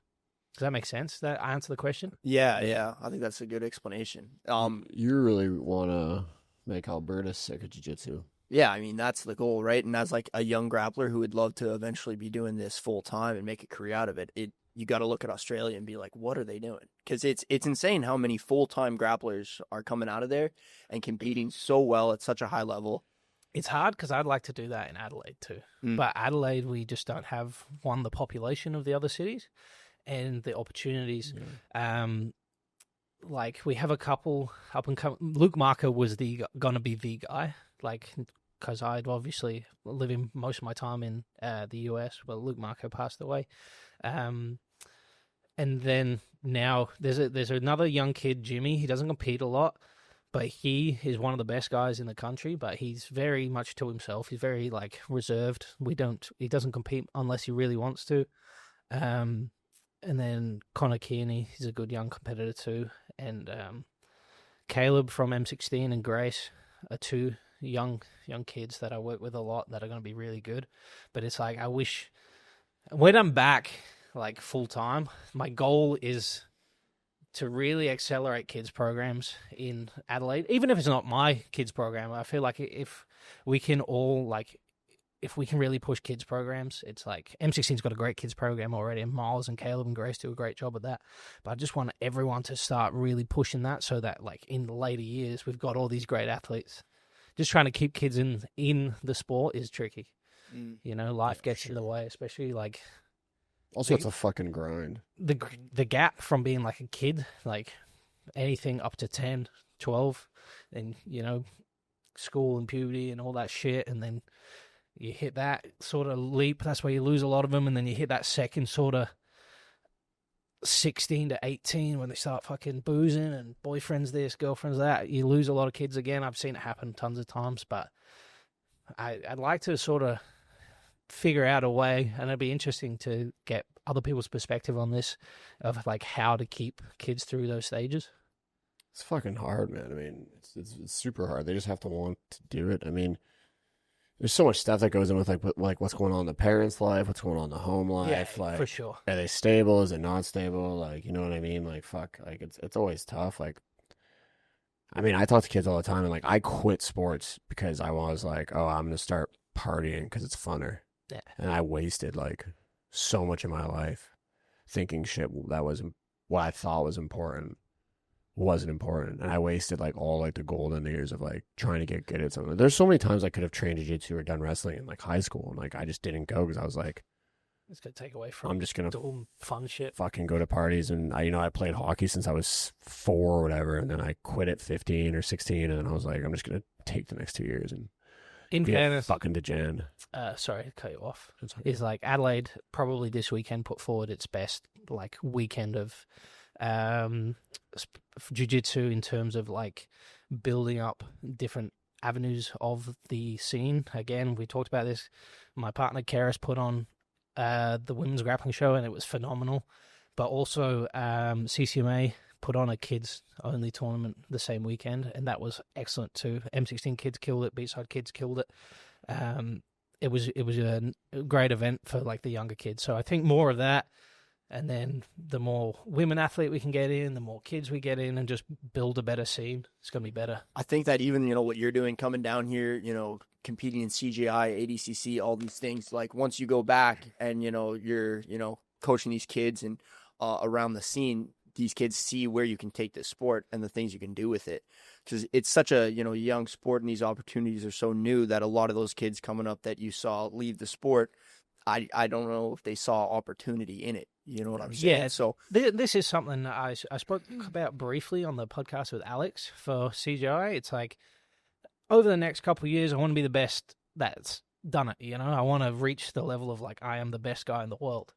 Does that make sense? Does that answer the question? Yeah. I think that's a good explanation. You really want to make Alberta sick of jiu-jitsu. Yeah, I mean, that's the goal, right? And as like a young grappler who would love to eventually be doing this full time and make a career out of it, you got to look at Australia and be like, what are they doing? Because it's insane how many full-time grapplers are coming out of there and competing so well at such a high level. It's hard because I'd like to do that in Adelaide too. But Adelaide, we just don't have, the population of the other cities and the opportunities. like we have a couple up and coming. Luke Marker was gonna be the guy, like because I'd obviously living most of my time in the US. Well, Luke Marco passed away, and then now there's another young kid, Jimmy. He doesn't compete a lot, but he is one of the best guys in the country. But he's very much to himself. He's very like reserved. He doesn't compete unless he really wants to. And then Connor Kearney, he's a good young competitor too. And Caleb from M16 and Grace are two young kids that I work with a lot that are going to be really good. But it's like, I wish when I'm back like full time, my goal is to really accelerate kids programs in Adelaide. Even if it's not my kids program, I feel like if we can all like, if we can really push kids programs, it's like M16's got a great kids program already, and Miles and Caleb and Grace do a great job of that. But I just want everyone to start really pushing that so that like in the later years, we've got all these great athletes. Just trying to keep kids in the sport is tricky. You know, life gets in the way, especially like. Also, it's a fucking grind. The gap from being like a kid, like anything up to 10, 12, and, you know, school and puberty and all that shit, and then you hit that sort of leap. That's where you lose a lot of them, and then you hit that second sort of 16 to 18 when they start fucking boozing and boyfriends this, girlfriends that. You lose a lot of kids again. I've seen it happen tons of times, but I'd like to sort of figure out a way, and it'd be interesting to get other people's perspective on this, of like how to keep kids through those stages. It's fucking hard, man. I mean, it's super hard. They just have to want to do it. I mean, there's so much stuff that goes in with like what's going on in the parents' life, what's going on in the home life. Yeah, like, for sure. Are they stable? Is it not stable? Like, you know what I mean? Like, fuck. Like, it's always tough. Like, I mean, I talk to kids all the time, and like, I quit sports because I was like, oh, I'm gonna start partying because it's funner. Yeah. And I wasted like so much of my life thinking shit that was what I thought was important wasn't important, and I wasted like all like the golden years of like trying to get good at something. There's so many times I could have trained jiu-jitsu or done wrestling in like high school, and like I just didn't go because I was like, it's gonna take away from. I'm just gonna doing fun shit. Fucking go to parties, and I played hockey since I was 4 or whatever, and then I quit at 15 or 16, and then I was like, I'm just gonna take the next 2 years and in fairness, fucking degen. Sorry to cut you off. Is like Adelaide probably this weekend put forward its best like weekend of jiu-jitsu in terms of like building up different avenues of the scene. Again, we talked about this. My partner Karis put on the women's grappling show, and it was phenomenal. But also CCMA put on a kids only tournament the same weekend, and that was excellent too. M16 kids killed it, B-side kids killed it. It was a great event for like the younger kids. So I think more of that. And then the more women athlete we can get in, the more kids we get in, and just build a better scene. It's going to be better. I think that even, you know, what you're doing, coming down here, you know, competing in CGI, ADCC, all these things, like once you go back and, you know, you're, you know, coaching these kids and around the scene, these kids see where you can take this sport and the things you can do with it. Because it's such a, you know, young sport, and these opportunities are so new that a lot of those kids coming up that you saw leave the sport, I don't know if they saw opportunity in it. You know what I'm saying? Yeah. So this is something that I spoke about briefly on the podcast with Alex for CGI. It's like over the next couple of years, I want to be the best that's done it. You know, I want to reach the level of like I am the best guy in the world.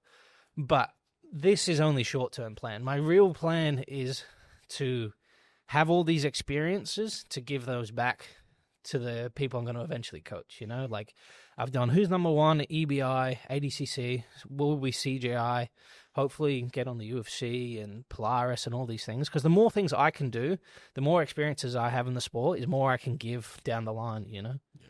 But this is only short-term plan. My real plan is to have all these experiences to give those back to the people I'm going to eventually coach. You know, like I've done Who's Number One, EBI, ADCC, will be CGI, hopefully get on the UFC and Polaris and all these things. Because the more things I can do, the more experiences I have in the sport, is more I can give down the line, you know? Yeah.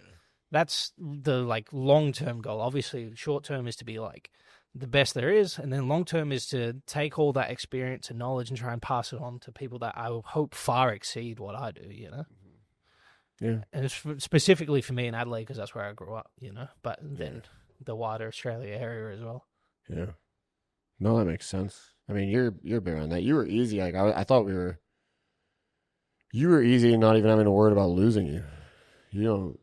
That's the like long-term goal. Obviously, short-term is to be like the best there is, and then long-term is to take all that experience and knowledge and try and pass it on to people that I hope far exceed what I do, you know? Yeah. And it's specifically for me in Adelaide because that's where I grew up, you know, but then the wider Australia area as well. Yeah. No, that makes sense. I mean, you're big on that. You were easy. Like I thought you were easy, not even having to worry about losing you. You know.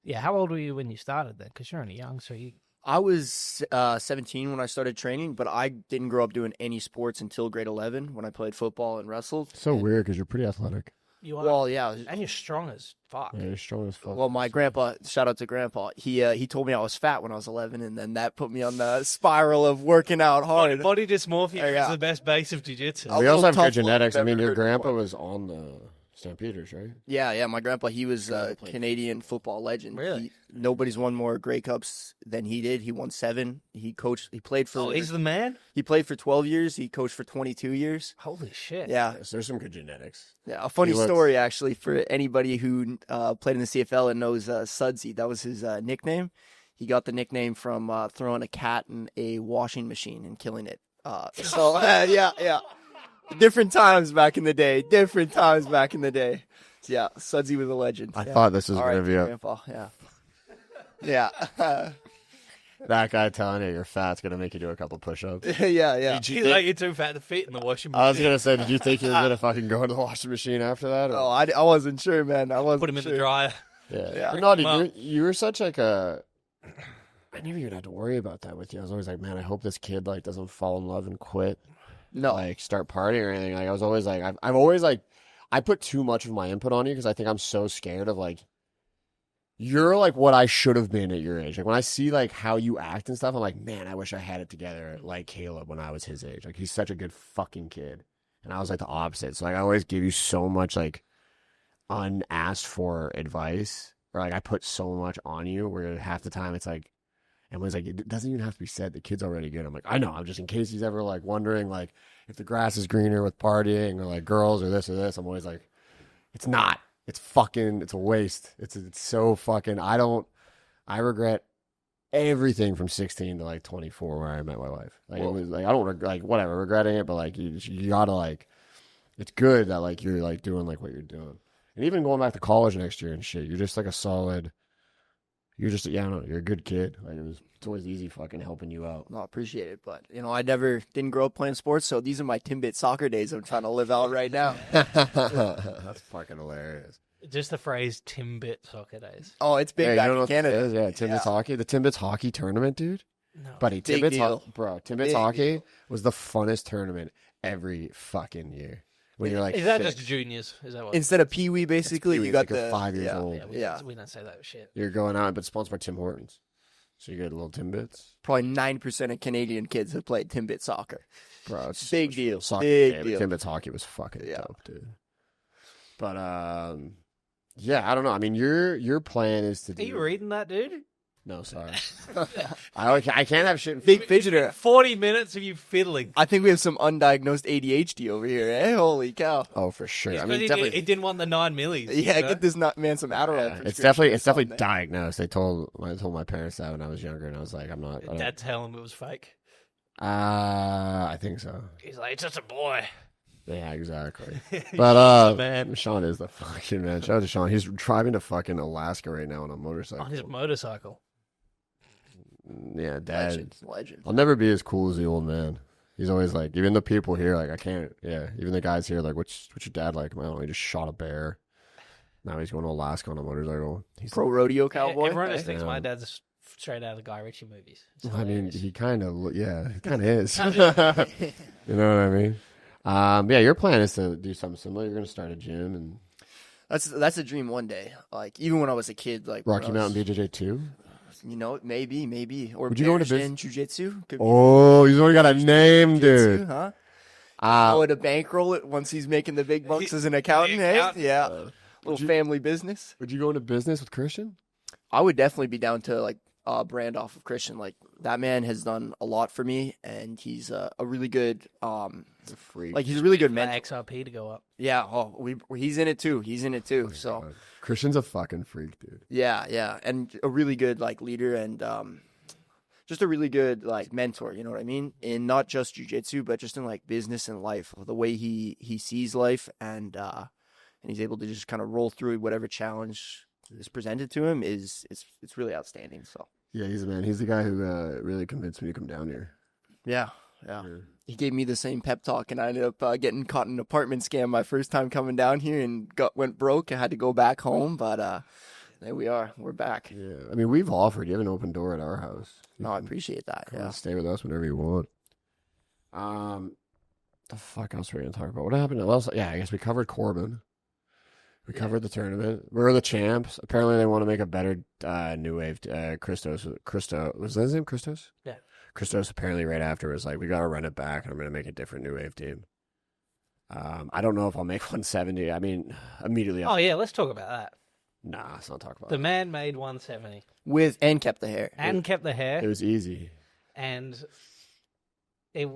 Yeah. How old were you when you started then? Because you're only young, so you I was 17 when I started training, but I didn't grow up doing any sports until grade 11 when I played football and wrestled. So weird because you're pretty athletic. You are. Well, yeah. And you're strong as fuck. Yeah, you're strong as fuck. Well, my grandpa, shout out to grandpa, he told me I was fat when I was 11, and then that put me on the spiral of working out hard. Body dysmorphia Yeah. is the best base of jiu-jitsu. we also have tough good genetics. I love, mean, never your heard grandpa before. was on the St. Peter's, right? Yeah, my grandpa, he was a played. Canadian football legend. Really? Nobody's won more Grey Cups than he did. He won 7. He played for Oh, he's the man? he played for 12 years. He coached for 22 years. Holy shit. Yeah. Yes, there's some good genetics. Yeah, a funny He looks- story actually for anybody who played in the CFL and knows Sudsy. That was his nickname. He got the nickname from throwing a cat in a washing machine and killing it. Yeah. Different times back in the day. Yeah, Sudsy was a legend. I thought this was All going to right, be a, Grandpa. Yeah. that guy telling you you're fat's going to make you do a couple push-ups. Yeah. He's like, you're too fat to fit in the washing machine. I was going to say, did you think you were going to fucking go into the washing machine after that? Or? Oh, I wasn't sure, man. I wasn't Put him in sure. the dryer. Yeah. Yeah. But no, dude, Well- you were such like a... I never even had to worry about that with you. I was always like, man, I hope this kid like doesn't fall in love and quit. No. Like start partying or anything. Like I was always like, I've always like, I put too much of my input on you because I think I'm so scared of like, you're like what I should have been at your age. Like when I see like how you act and stuff, I'm like, man, I wish I had it together like Caleb when I was his age. Like he's such a good fucking kid. And I was like the opposite. So like I always give you so much like unasked for advice. Or like I put so much on you where half the time it's like, Emily's like, it doesn't even have to be said. The kid's already good. I'm like, I know. I'm just in case he's ever like wondering like if the grass is greener with partying or like girls or this or this. I'm always like, it's not. It's fucking. It's a waste. It's so fucking. I regret everything from 16 to like 24 where I met my wife. Like it was like I don't like whatever regretting it, but like you gotta like. It's good that like you're like doing like what you're doing, and even going back to college next year and shit. You're just like a solid. You're just, I don't know, you're a good kid. Like it's always easy fucking helping you out. No, I appreciate it, but I didn't grow up playing sports, so these are my Timbit soccer days I'm trying to live out right now. That's fucking hilarious. Just the phrase Timbit soccer days. Oh, it's big Yeah, back you know in what Canada. it is? Yeah, Timbits hockey. The Timbits hockey tournament, dude. No. Buddy, Big Timbits, deal. Timbits Big hockey deal. was the funnest tournament every fucking year. When you're like, Is that six. just juniors? Is that what? Instead of Pee Wee, basically, Pee-wee, you got it's like the you're 5 years yeah, old. yeah, we don't say that shit. You're going out, but sponsored by Tim Hortons. So you get a little Timbits. Probably 9% of Canadian kids have played Timbit soccer. Bro, it's Big deal. soccer. Big Yeah, deal. but Timbits hockey was fucking Yeah. dope, dude. But yeah, I don't know. I mean, your plan is to do. Are you reading that, dude? No, sorry. I can't have shit. Big fidgeter. 40 minutes of you fiddling. I think we have some undiagnosed ADHD over here, eh? Holy cow. Oh, for sure. I Because mean, he, definitely. he didn't want the 9 millis. Yeah, you know? get this man some Adderall. It's prescription definitely or something. diagnosed. I told my parents that when I was younger, and I was like, I'm not. I don't- Dad tell him it was fake. I think so. He's like, it's just a boy. Yeah, exactly. He's But the man. Sean is the fucking man. Shout out to Sean. He's driving to fucking Alaska right now on a motorcycle. On his motorcycle. Yeah, Dad. Legend. I'll never be as cool as the old man. He's always like, even the people here, like, I can't. Yeah, even the guys here, like, what's your dad like? I don't know. He just shot a bear. Now he's going to Alaska on a motorcycle. He's Pro rodeo cowboy. Everyone just thinks Yeah. my dad's straight out of the Guy Ritchie movies. It's I mean, hilarious. he kind of, yeah, he kind of is. You know what I mean? Yeah, your plan is to do something similar. You're going to start a gym and That's a dream one day. Like even when I was a kid, like when Rocky I was- Mountain BJJ 2. maybe or Would you go into Bears in Jiu-Jitsu? Could be Oh, he's already got a name, Jiu-Jitsu, dude. huh? Uh, Oh, to bankroll it once he's making the big bucks as an accountant, eh? accountant. Yeah, would you- family business. would you go into business with Christian? I would definitely be down to like brand off of Christian. Like that man has done a lot for me, and he's a really good He's a freak. like he's a really good For mentor. XRP to go up. Yeah, he's in it too. He's in it too. So God. Christian's a fucking freak, dude. yeah, and a really good like leader and just a really good like mentor. You know what I mean? In not just jiu-jitsu, but just in like business and life. The way he sees life and he's able to just kind of roll through whatever challenge is presented to him it's really outstanding. So Yeah, he's a man. He's the guy who really convinced me to come down here. yeah. He gave me the same pep talk, and I ended up getting caught in an apartment scam my first time coming down here, and went broke. I had to go back home, but there we are. We're back. Yeah, I mean, we've offered. You have an open door at our house. No, I appreciate that. Come Yeah. on, stay with us whenever you want. The fuck else were we gonna talk about? What happened? Well, yeah, I guess we covered Corbin. We covered the tournament. We're the champs. Apparently, they want to make a better new wave. Christos, was that his name? Christos. Yeah. Christos apparently right after was like, we got to run it back, and I'm gonna make a different new wave team. I don't know if I'll make 170. I mean, immediately. Oh yeah, let's talk about that. Nah, let's not talk about The that. man made 170 And kept the hair. and kept the It hair, was easy. and it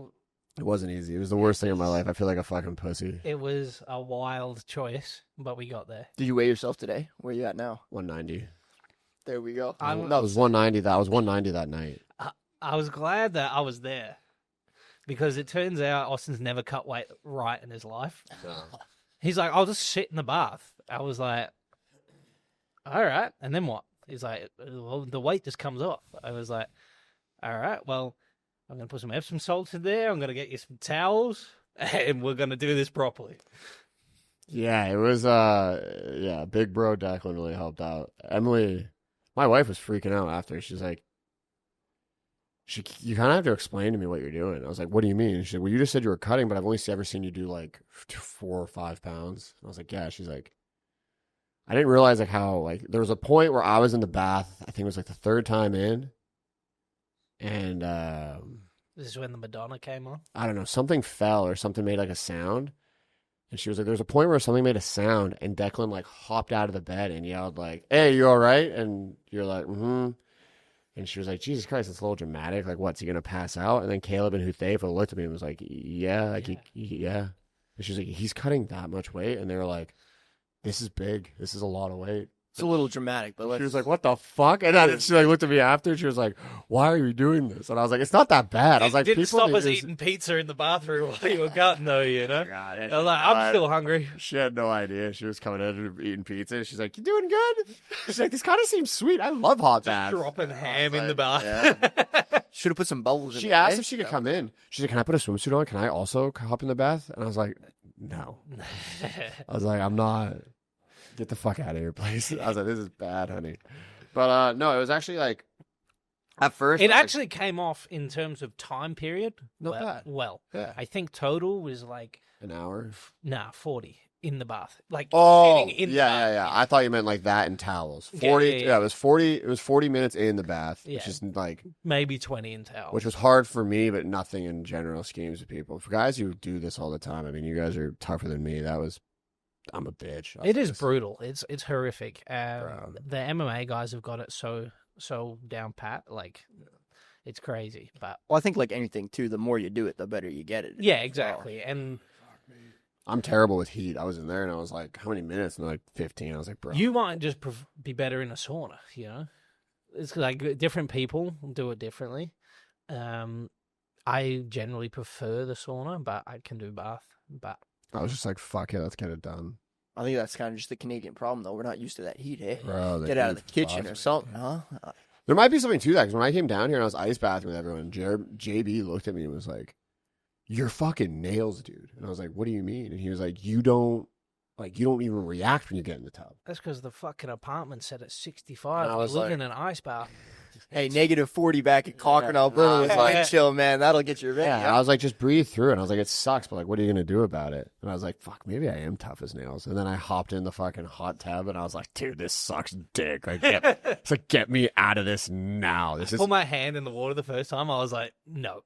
It wasn't easy. It was the worst thing in my life. I feel like a fucking pussy. was a wild choice, but we got there. Did you weigh yourself today? Where are you at now? 190. There we go. No, it was 190. That was 190 that night. I was glad that I was there because it turns out Austin's never cut weight right in his life. He's like, I'll just sit in the bath. I was like, all right. And then what? He's like, well, the weight just comes off. I was like, all right, well, I'm going to put some Epsom salts in there. I'm going to get you some towels and we're going to do this properly. Yeah, it was, big bro Declan really helped out. Emily, my wife was freaking out after. She's like, you kind of have to explain to me what you're doing. I was like, what do you mean? She's like, well, you just said you were cutting, but I've only ever seen you do like 4 or 5 pounds. I was like, yeah. She's like, I didn't realize like how, like, there was a point where I was in the bath. I think it was like the 3rd time in. And, This is when the Madonna came on. I don't know, something fell or something made like a sound. And she was like, there's a point where something made a sound and Declan like hopped out of the bed and yelled like, hey, you all right? And you're like, mm-hmm. And she was like, Jesus Christ, it's a little dramatic. Like, what's he going to pass out? And then Caleb and Huthafa looked at me and was like, yeah. Like, yeah. And she was like, he's cutting that much weight. And they were like, this is big. This is a lot of weight. It's a little dramatic, but She was like, what the fuck? And then she like looked at me after and she was like, why are you doing this? And I was like, it's not that bad. I was like, didn't people stop need us to- eating pizza in the bathroom while you were cutting, though, you know? God, I was like, I'm still hungry. She had no idea. She was coming in and eating pizza. She's like, you doing good? She's like, this kind of seems sweet. I love hot baths. Dropping ham in the bath. Yeah. should have put some bubbles in She it, asked eh? if she could come in. She's like, can I put a swimsuit on? Can I also hop in the bath? And I was like, no. I was like, I'm not. Get the fuck out of here, please. I was like, this is bad, honey. But no, it was actually like, at first. It I was actually came off in terms of time period. Not bad. Well, Yeah. I think total was like, like, an hour. 40 in the bath. Like, Oh, sitting in the yeah. bath. I thought you meant like that in towels. Yeah, 40. yeah. It was 40. It was 40 minutes in the bath, Yeah. which is like, Maybe 20 in towel. which was hard for me, but nothing in general schemes of people. For guys who do this all the time, I mean, you guys are tougher than me. I'm a bitch. It is brutal. It's horrific. Bro. The MMA guys have got it so down pat. Like, it's crazy. But Well, I think like anything too, the more you do it, the better you get it. yeah, exactly. And I'm terrible with heat. I was in there and I was like, how many minutes? And they're like 15. I was like, bro. you might just be better in a sauna. You know, it's like different people do it differently. I generally prefer the sauna, but I can do bath. But I was just like, fuck it, let's get it done. I think that's kind of just the Canadian problem, though. We're not used to that heat, eh? Bro, the Get out of the heat kitchen fucks or me. something, huh? There might be something to that, because when I came down here and I was ice bathing with everyone, JB looked at me and was like, your fucking nails, dude. And I was like, what do you mean? And he was like, you don't even react when you get in the tub. that's because the fucking apartment set at 65. And I I was was living like- in an ice bath. Hey, negative 40 back at Cochrane, Alberta was like, chill, man. That'll get you ready. Yeah, I was like, just breathe through it. And I was like, it sucks, but like, what are you going to do about it? And I was like, fuck, maybe I am tough as nails. And then I hopped in the fucking hot tub and I was like, dude, this sucks dick. Like, it's like, get me out of this now. This is, Put my hand in the water the first time. I was like, no.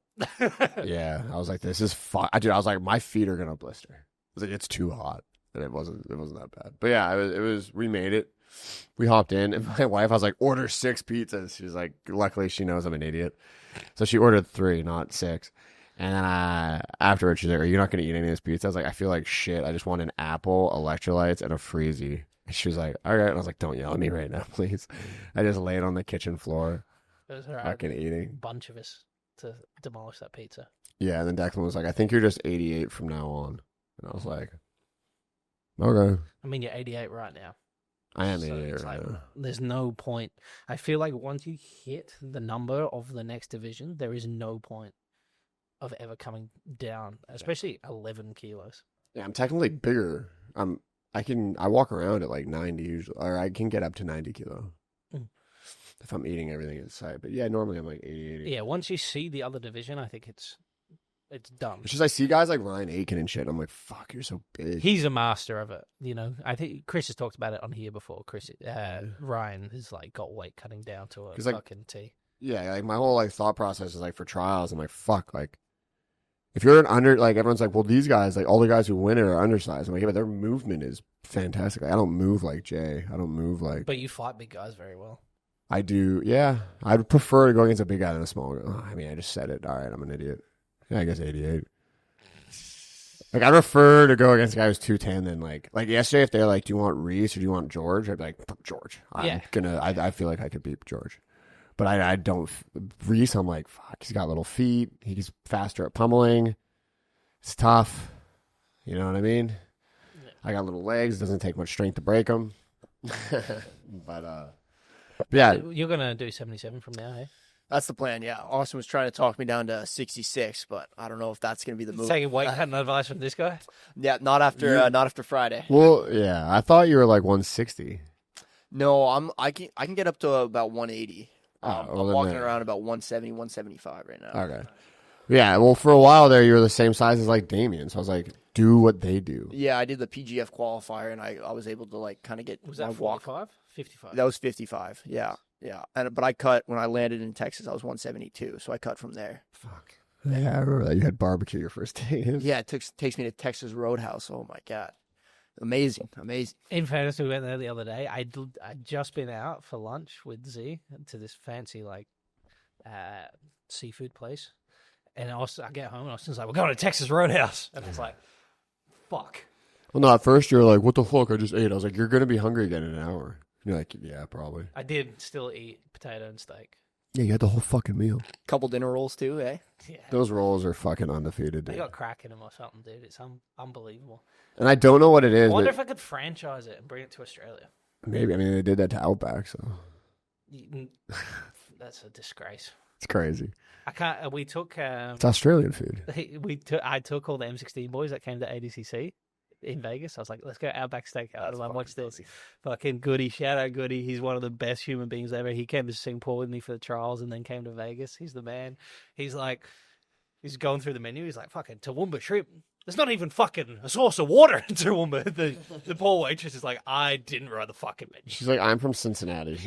yeah. I was like, this is fun. Dude, I was like, my feet are going to blister. I was like, it's too hot. And it wasn't that bad. But yeah, we made it. We hopped in, and my wife, I was like, order 6 pizzas. She was like, luckily she knows I'm an idiot. So she ordered 3, not 6. And then afterwards, she's like, are you not going to eat any of this pizza? I was like, I feel like shit. I just want an apple, electrolytes, and a Freezy. And she was like, all right. And I was like, don't yell at me right now, please. I just laid on the kitchen floor, It was all right. fucking eating. Bunch of us to demolish that pizza. Yeah, and then Declan was like, I think you're just 88 from now on. And I was like, okay. I mean, you're 88 right now. I am So 88 it's right like, now. there's no point. I feel like once you hit the number of the next division, there is no point of ever coming down, especially 11 kilos. Yeah, I'm technically bigger. I walk around at like 90 usually, or I can get up to 90 kilo Mm. if I'm eating everything inside. But yeah, normally I'm like 80. Yeah, once you see the other division, I think it's done. It's just I see guys like Ryan Aiken and shit. And I'm like, fuck, you're so big. He's a master of it, you know. I think Chris has talked about it on here before. Ryan has like got weight cutting down to a like, fucking T. Yeah, like my whole like thought process is like for trials. I'm like, fuck, like if you're an like everyone's like, well, these guys, like all the guys who win it are undersized. I'm like, yeah, but their movement is fantastic. Like, I don't move like Jay. I don't move like. But you fight big guys very well. I do. Yeah, I'd prefer to go against a big guy than a small guy. Oh, I mean, I just said it. All right, I'm an idiot. Yeah, I guess 88. Like I prefer to go against a guy who's 210 than like yesterday. If they're like, do you want Reese or do you want George? I'd be like, George. I feel like I could beat George. But I don't. Reese, I'm like, fuck, he's got little feet. He's faster at pummeling. It's tough. You know what I mean? Yeah. I got little legs. It doesn't take much strength to break them. But yeah. You're going to do 77 from now, hey? That's the plan, yeah. Austin was trying to talk me down to 66, but I don't know if that's going to be the move. Taking weight cutting advice from this guy? Yeah, not after Friday. Well, yeah, I thought you were like 160. No, I can get up to about 180. Well, I'm walking around about 170, 175 right now. Okay. Yeah, well, for a while there, you were the same size as like Damien, so I was like, do what they do. Yeah, I did the PGF qualifier, and I was able to like kind of get. Was that 45? 55? That was 55. Yeah. But I cut when I landed in Texas. I was 172, so I cut from there. Fuck. Yeah, I remember that. You had barbecue your first day. Yeah, it takes me to Texas Roadhouse. Oh my god. Amazing. In fairness, we went there the other day. I'd just been out for lunch with Z to this fancy like seafood place, and I get home and Austin's like, "We're going to Texas Roadhouse," and I was like, "Fuck." Well, no, at first you were like, "What the fuck? I just ate." I was like, "You're gonna be hungry again in an hour." You're like, "Yeah, probably." I did still eat potato and steak. Yeah, you had the whole fucking meal. Couple dinner rolls too, eh? Yeah. Those rolls are fucking undefeated, dude. They got crack in them or something, dude. It's unbelievable. And I don't know what it is. I wonder if I could franchise it and bring it to Australia. Maybe. I mean, they did that to Outback, so. That's a disgrace. It's crazy. I can't. We took. It's Australian food. I took all the M16 boys that came to ADCC in Vegas. I was like, let's go Outback Steakhouse. I watched this. Fucking Goody. Shout out Goody. He's one of the best human beings ever. He came to Singapore with me for the trials and then came to Vegas. He's the man. He's like, he's going through the menu. He's like, fucking Toowoomba shrimp. There's not even fucking a source of water in Toowoomba. The poor waitress is like, I didn't write the fucking menu. She's like, I'm from Cincinnati.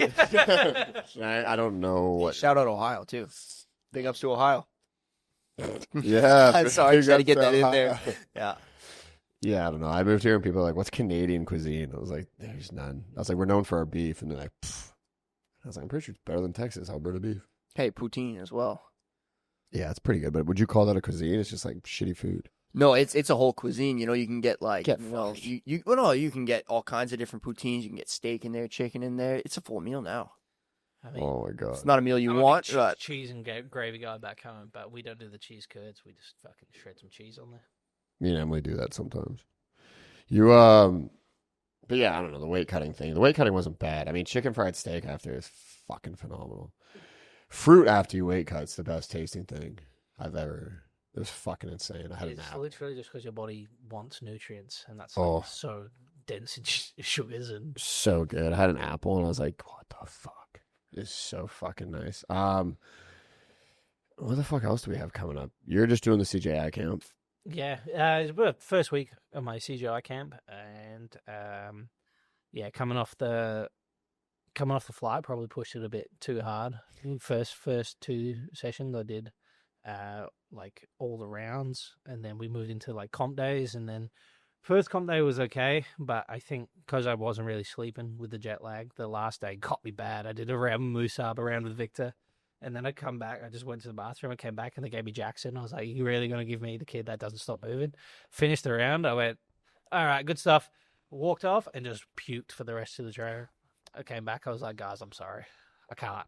I don't know what. Shout out Ohio too. Big ups to Ohio. Yeah. I'm sorry, I just had to get that in there. Yeah. Yeah, I don't know. I moved here and people are like, what's Canadian cuisine? I was like, there's none. I was like, we're known for our beef. And they're like, pfft. I was like, I'm pretty sure it's better than Texas, Alberta beef. Hey, poutine as well. Yeah, it's pretty good. But would you call that a cuisine? It's just like shitty food. No, it's a whole cuisine. You know, you can get like, you can get all kinds of different poutines. You can get steak in there, chicken in there. It's a full meal now. I mean, oh my god, it's not a meal you want. But cheese and gravy guy back home, but we don't do the cheese curds. We just fucking shred some cheese on there. Me and Emily do that sometimes. But yeah, I don't know, the weight cutting thing. The weight cutting wasn't bad. I mean, chicken fried steak after is fucking phenomenal. Fruit after you weight cut's the best tasting thing I've ever. It was fucking insane. I had an apple. It's literally just because your body wants nutrients, and that's like so dense in sugars and so good. I had an apple, and I was like, "What the fuck? It's so fucking nice." What the fuck else do we have coming up? You're just doing the CJI camp. Yeah, it's the first week of my CGI camp, and coming off the flight, probably pushed it a bit too hard. First two sessions I did like all the rounds, and then we moved into like comp days, and then first comp day was okay, but I think because I wasn't really sleeping with the jet lag, the last day got me bad. I did a round with Musab, a round with Victor. And then I come back, I just went to the bathroom, I came back, and they gave me Jackson. I was like, you really going to give me the kid that doesn't stop moving? Finished the round, I went, all right, good stuff. Walked off and just puked for the rest of the trailer. I came back, I was like, guys, I'm sorry. I can't.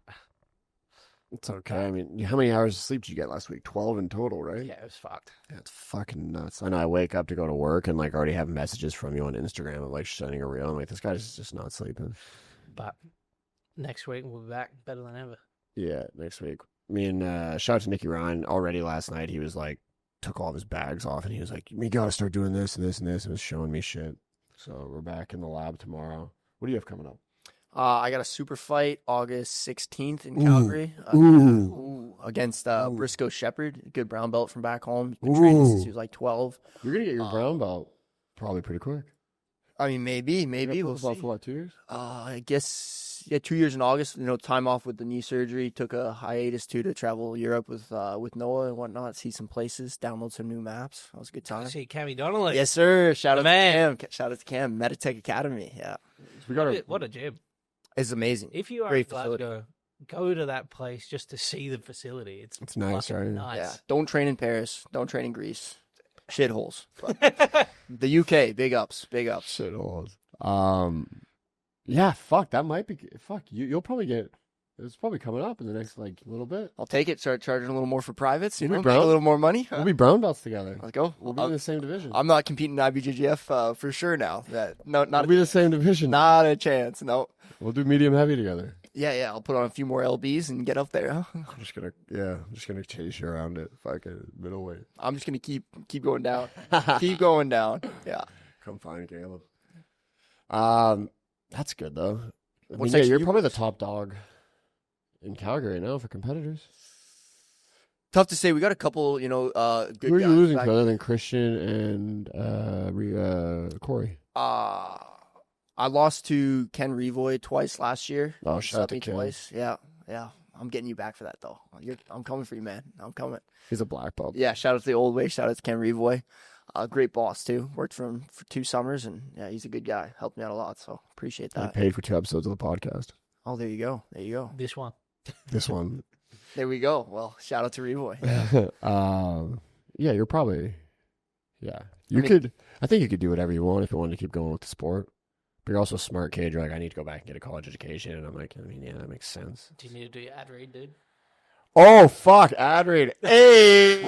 It's okay. I mean, how many hours of sleep did you get last week? 12 in total, right? Yeah, it was fucked. Yeah, it's fucking nuts. I know I wake up to go to work and like already have messages from you on Instagram of like sending a reel. I'm like, this guy's just not sleeping. But next week, we'll be back better than ever. Yeah, next week. Me and shout out to Nicky Ryan. Already last night, he was like, took all of his bags off and he was like, we got to start doing this and this and this. And was showing me shit. So we're back in the lab tomorrow. What do you have coming up? I got a super fight August 16th in Calgary. Against Briscoe Shepherd, a good brown belt from back home. He's been training since he was like 12. You're going to get your brown belt probably pretty quick. I mean, maybe. We'll see. For what, 2 years? I guess, 2 years in August. Time off with the knee surgery. Took a hiatus, too, to travel Europe with Noah and whatnot. See some places, download some new maps. That was a good time. See Cammy Donnelly. Yes, sir. Shout out to Cam. Shout out to Cam. Meditech Academy. Yeah. We got What a gym. It's amazing. If you are Great in Glasgow, go to that place just to see the facility. It's nice, right? Nice. Yeah. Don't train in Paris. Don't train in Greece. Shitholes. But the UK, big ups. Shitholes. Yeah, fuck, that might be, you'll probably get, it's probably coming up in the next, little bit. I'll take it. Start charging a little more for privates, make a brown- little more money. We'll be brown belts together. Let's go. We'll be in the same division. I'm not competing in IBJJF for sure now. We'll be the same division. Not a chance. No. We'll do medium heavy together. Yeah. I'll put on a few more LBs and get up there. Huh? I'm just gonna chase you around it. Fucking middleweight. I'm just gonna keep going down. Keep going down. Yeah. Come find Caleb. That's good though. You're probably the top dog in Calgary now for competitors. Tough to say. We got a couple, good Who are you guys losing back. to other than Christian and Corey? I lost to Ken Revoy twice last year. Oh, shout out to me Ken. twice. Yeah. I'm getting you back for that though. I'm coming for you, man. I'm coming. He's a black belt. Yeah. Shout out to the old way. Shout out to Ken Revoy. Great boss too. Worked for him for 2 summers, and yeah, he's a good guy. Helped me out a lot, so appreciate I that. paid for 2 episodes of the podcast. Oh, there you go. This one. This one. There we go. Well, shout out to Revoy. Yeah, you're probably. Yeah, I think you could do whatever you want if you wanted to keep going with the sport. But you're also a smart kid. You're like, I need to go back and get a college education, and I'm like, yeah, that makes sense. Do you need to do your ad read, dude? Oh fuck, ad read. Hey,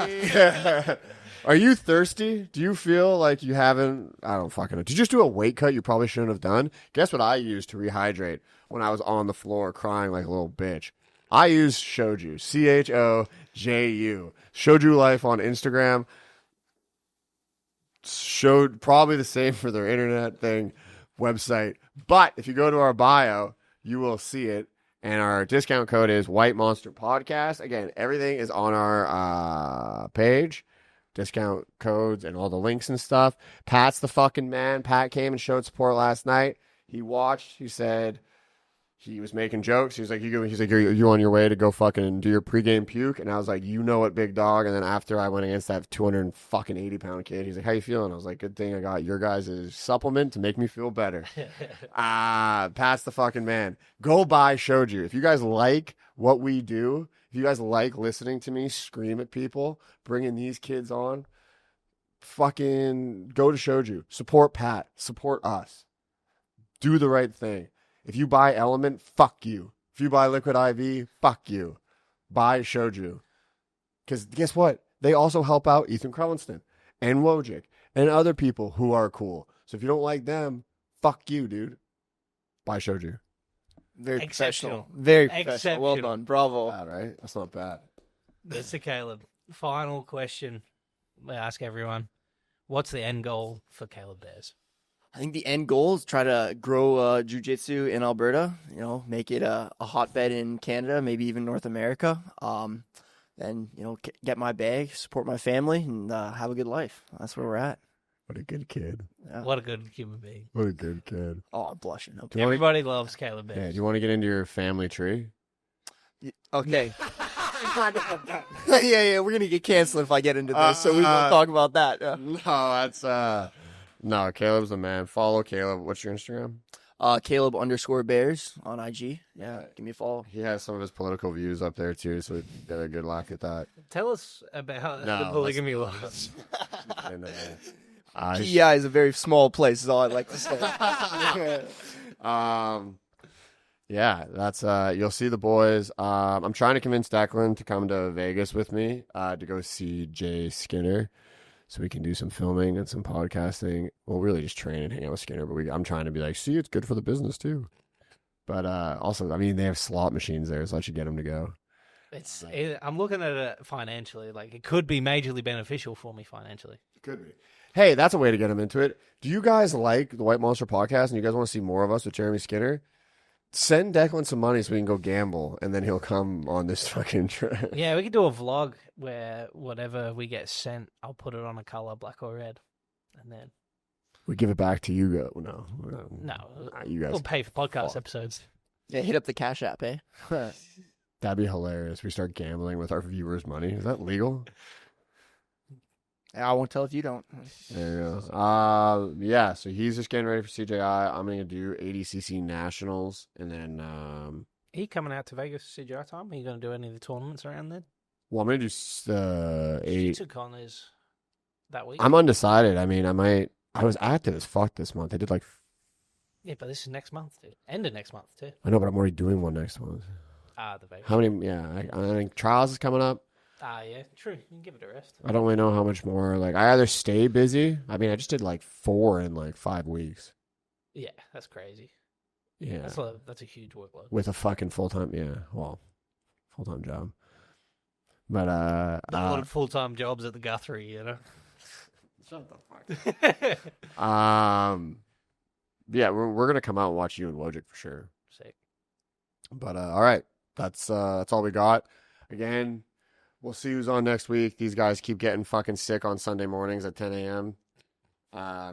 are you thirsty? Do you feel like you haven't? I don't fucking know. Did you just do a weight cut you probably shouldn't have done? Guess what I used to rehydrate when I was on the floor crying like a little bitch. I used Shoju. CHOJU. Shoju Life on Instagram. Showed probably the same for their internet thing website. But if you go to our bio, you will see it. And our discount code is White Monster Podcast. Again, everything is on our page. Discount codes and all the links and stuff. Pat's the fucking man. Pat came and showed support last night. He watched. He said he was making jokes. He's like, you're on your way to go fucking do your pregame puke. And I was like, you know what, big dog. And then after I went against that 280-pound kid, he's like, how you feeling? I was like, good thing I got your guys' supplement to make me feel better. Pat's the fucking man. Go buy Shoju. If you guys like what we do, if you guys like listening to me scream at people, bringing these kids on, fucking go to Shoju. Support Pat. Support us. Do the right thing. If you buy Element, fuck you. If you buy Liquid IV, fuck you. Buy Shoju. Because guess what? They also help out Ethan Krellinston and Wojcik and other people who are cool. So if you don't like them, fuck you, dude. Buy Shoju. Very Exceptional. professional. Very Exceptional. professional. Well done. Bravo. Bad, right? That's not bad. Mr. Caleb, final question I ask everyone. What's the end goal for Caleb Bears? I think the end goal is try to grow jiu-jitsu in Alberta, make it a hotbed in Canada, maybe even North America. Then, get my bag, support my family, and have a good life. That's where we're at. What a good kid. Yeah. What a good human being. What a good kid. Oh, I'm blushing. Okay. Everybody loves Caleb Yeah, Bears. do you want to get into your family tree? Okay. yeah, we're going to get canceled if I get into this, so we won't talk about that. Yeah. No, that's no, Caleb's the man. Follow Caleb. What's your Instagram? Caleb_Bears on IG. Yeah, give me a follow. He has some of his political views up there too, so get a good laugh at that. Tell us about the polygamy laws. PEI is a very small place, is all I'd like to say. Yeah, that's you'll see the boys. I'm trying to convince Declan to come to Vegas with me to go see Jay Skinner, so we can do some filming and some podcasting. Well, really just train and hang out with Skinner, but I'm trying to be like, see, it's good for the business too. But also, I mean, they have slot machines there, so I should get them to go. I'm looking at it financially. Like, it could be majorly beneficial for me financially. It could be. Hey, that's a way to get him into it. Do you guys like the White Monster podcast and you guys want to see more of us with Jeremy Skinner? Send Declan some money so we can go gamble, and then he'll come on this fucking trip. Yeah, we could do a vlog where whatever we get sent, I'll put it on a color, black or red, and then We give it back to you. No, you guys. we'll pay for podcast episodes. Yeah, hit up the Cash App, eh? That'd be hilarious. We start gambling with our viewers' money. Is that legal? I won't tell if you don't. There you go. Yeah, so he's just getting ready for CJI. I'm going to do ADCC Nationals. And then, Are you coming out to Vegas for CGI time? Are you going to do any of the tournaments around then? well, I'm going to do the Jiu-Jitsu is that week. I'm undecided. I mean, I was active as fuck this month. I did Yeah, but this is next month, dude. End of next month, too. I know, but I'm already doing one next month. The Vegas. How many? Yeah, I think Trials is coming up. Yeah, true. You can give it a rest. I don't really know how much more. Like, I either stay busy. I mean, I just did 4 in 5 weeks. Yeah, that's crazy. Yeah. That's a huge workload. With a fucking full-time, full-time job. But, A lot of full-time jobs at the Guthrie, you know? Shut the fuck up. Yeah, we're going to come out and watch you and Wojcik for sure. Sick. But, all right. That's all we got. Again, we'll see who's on next week. These guys keep getting fucking sick on Sunday mornings at 10 a.m.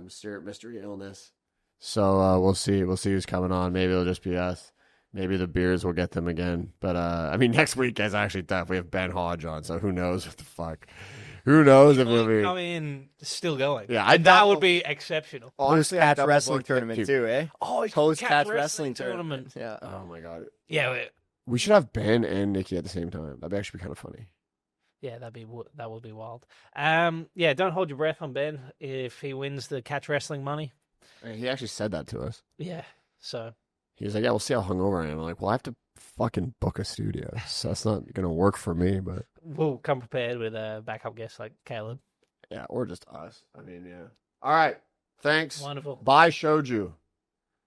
Mystery illness. So we'll see. We'll see who's coming on. Maybe it'll just be us. Maybe the beers will get them again. But I mean, next week is actually tough. We have Ben Hodge on, so who knows what the fuck? Who knows if we'll be? I mean, still going. Yeah, that would be exceptional. Honestly, Catch wrestling tournament too, eh? Oh, it's Post Catch catch wrestling wrestling tournament. Yeah. Oh my god. Yeah, We should have Ben and Nikki at the same time. That'd actually be kind of funny. yeah, that would be wild. Yeah, don't hold your breath on Ben if he wins the Catch wrestling money. He actually said that to us. Yeah, so He was like, "Yeah, we'll see how hungover I am." I'm like, "Well, I have to fucking book a studio, so that's not gonna work for me." But we'll come prepared with a backup guest like Caleb. yeah, or just us. I mean, yeah. All right. Thanks. Wonderful. Bye, Shoju.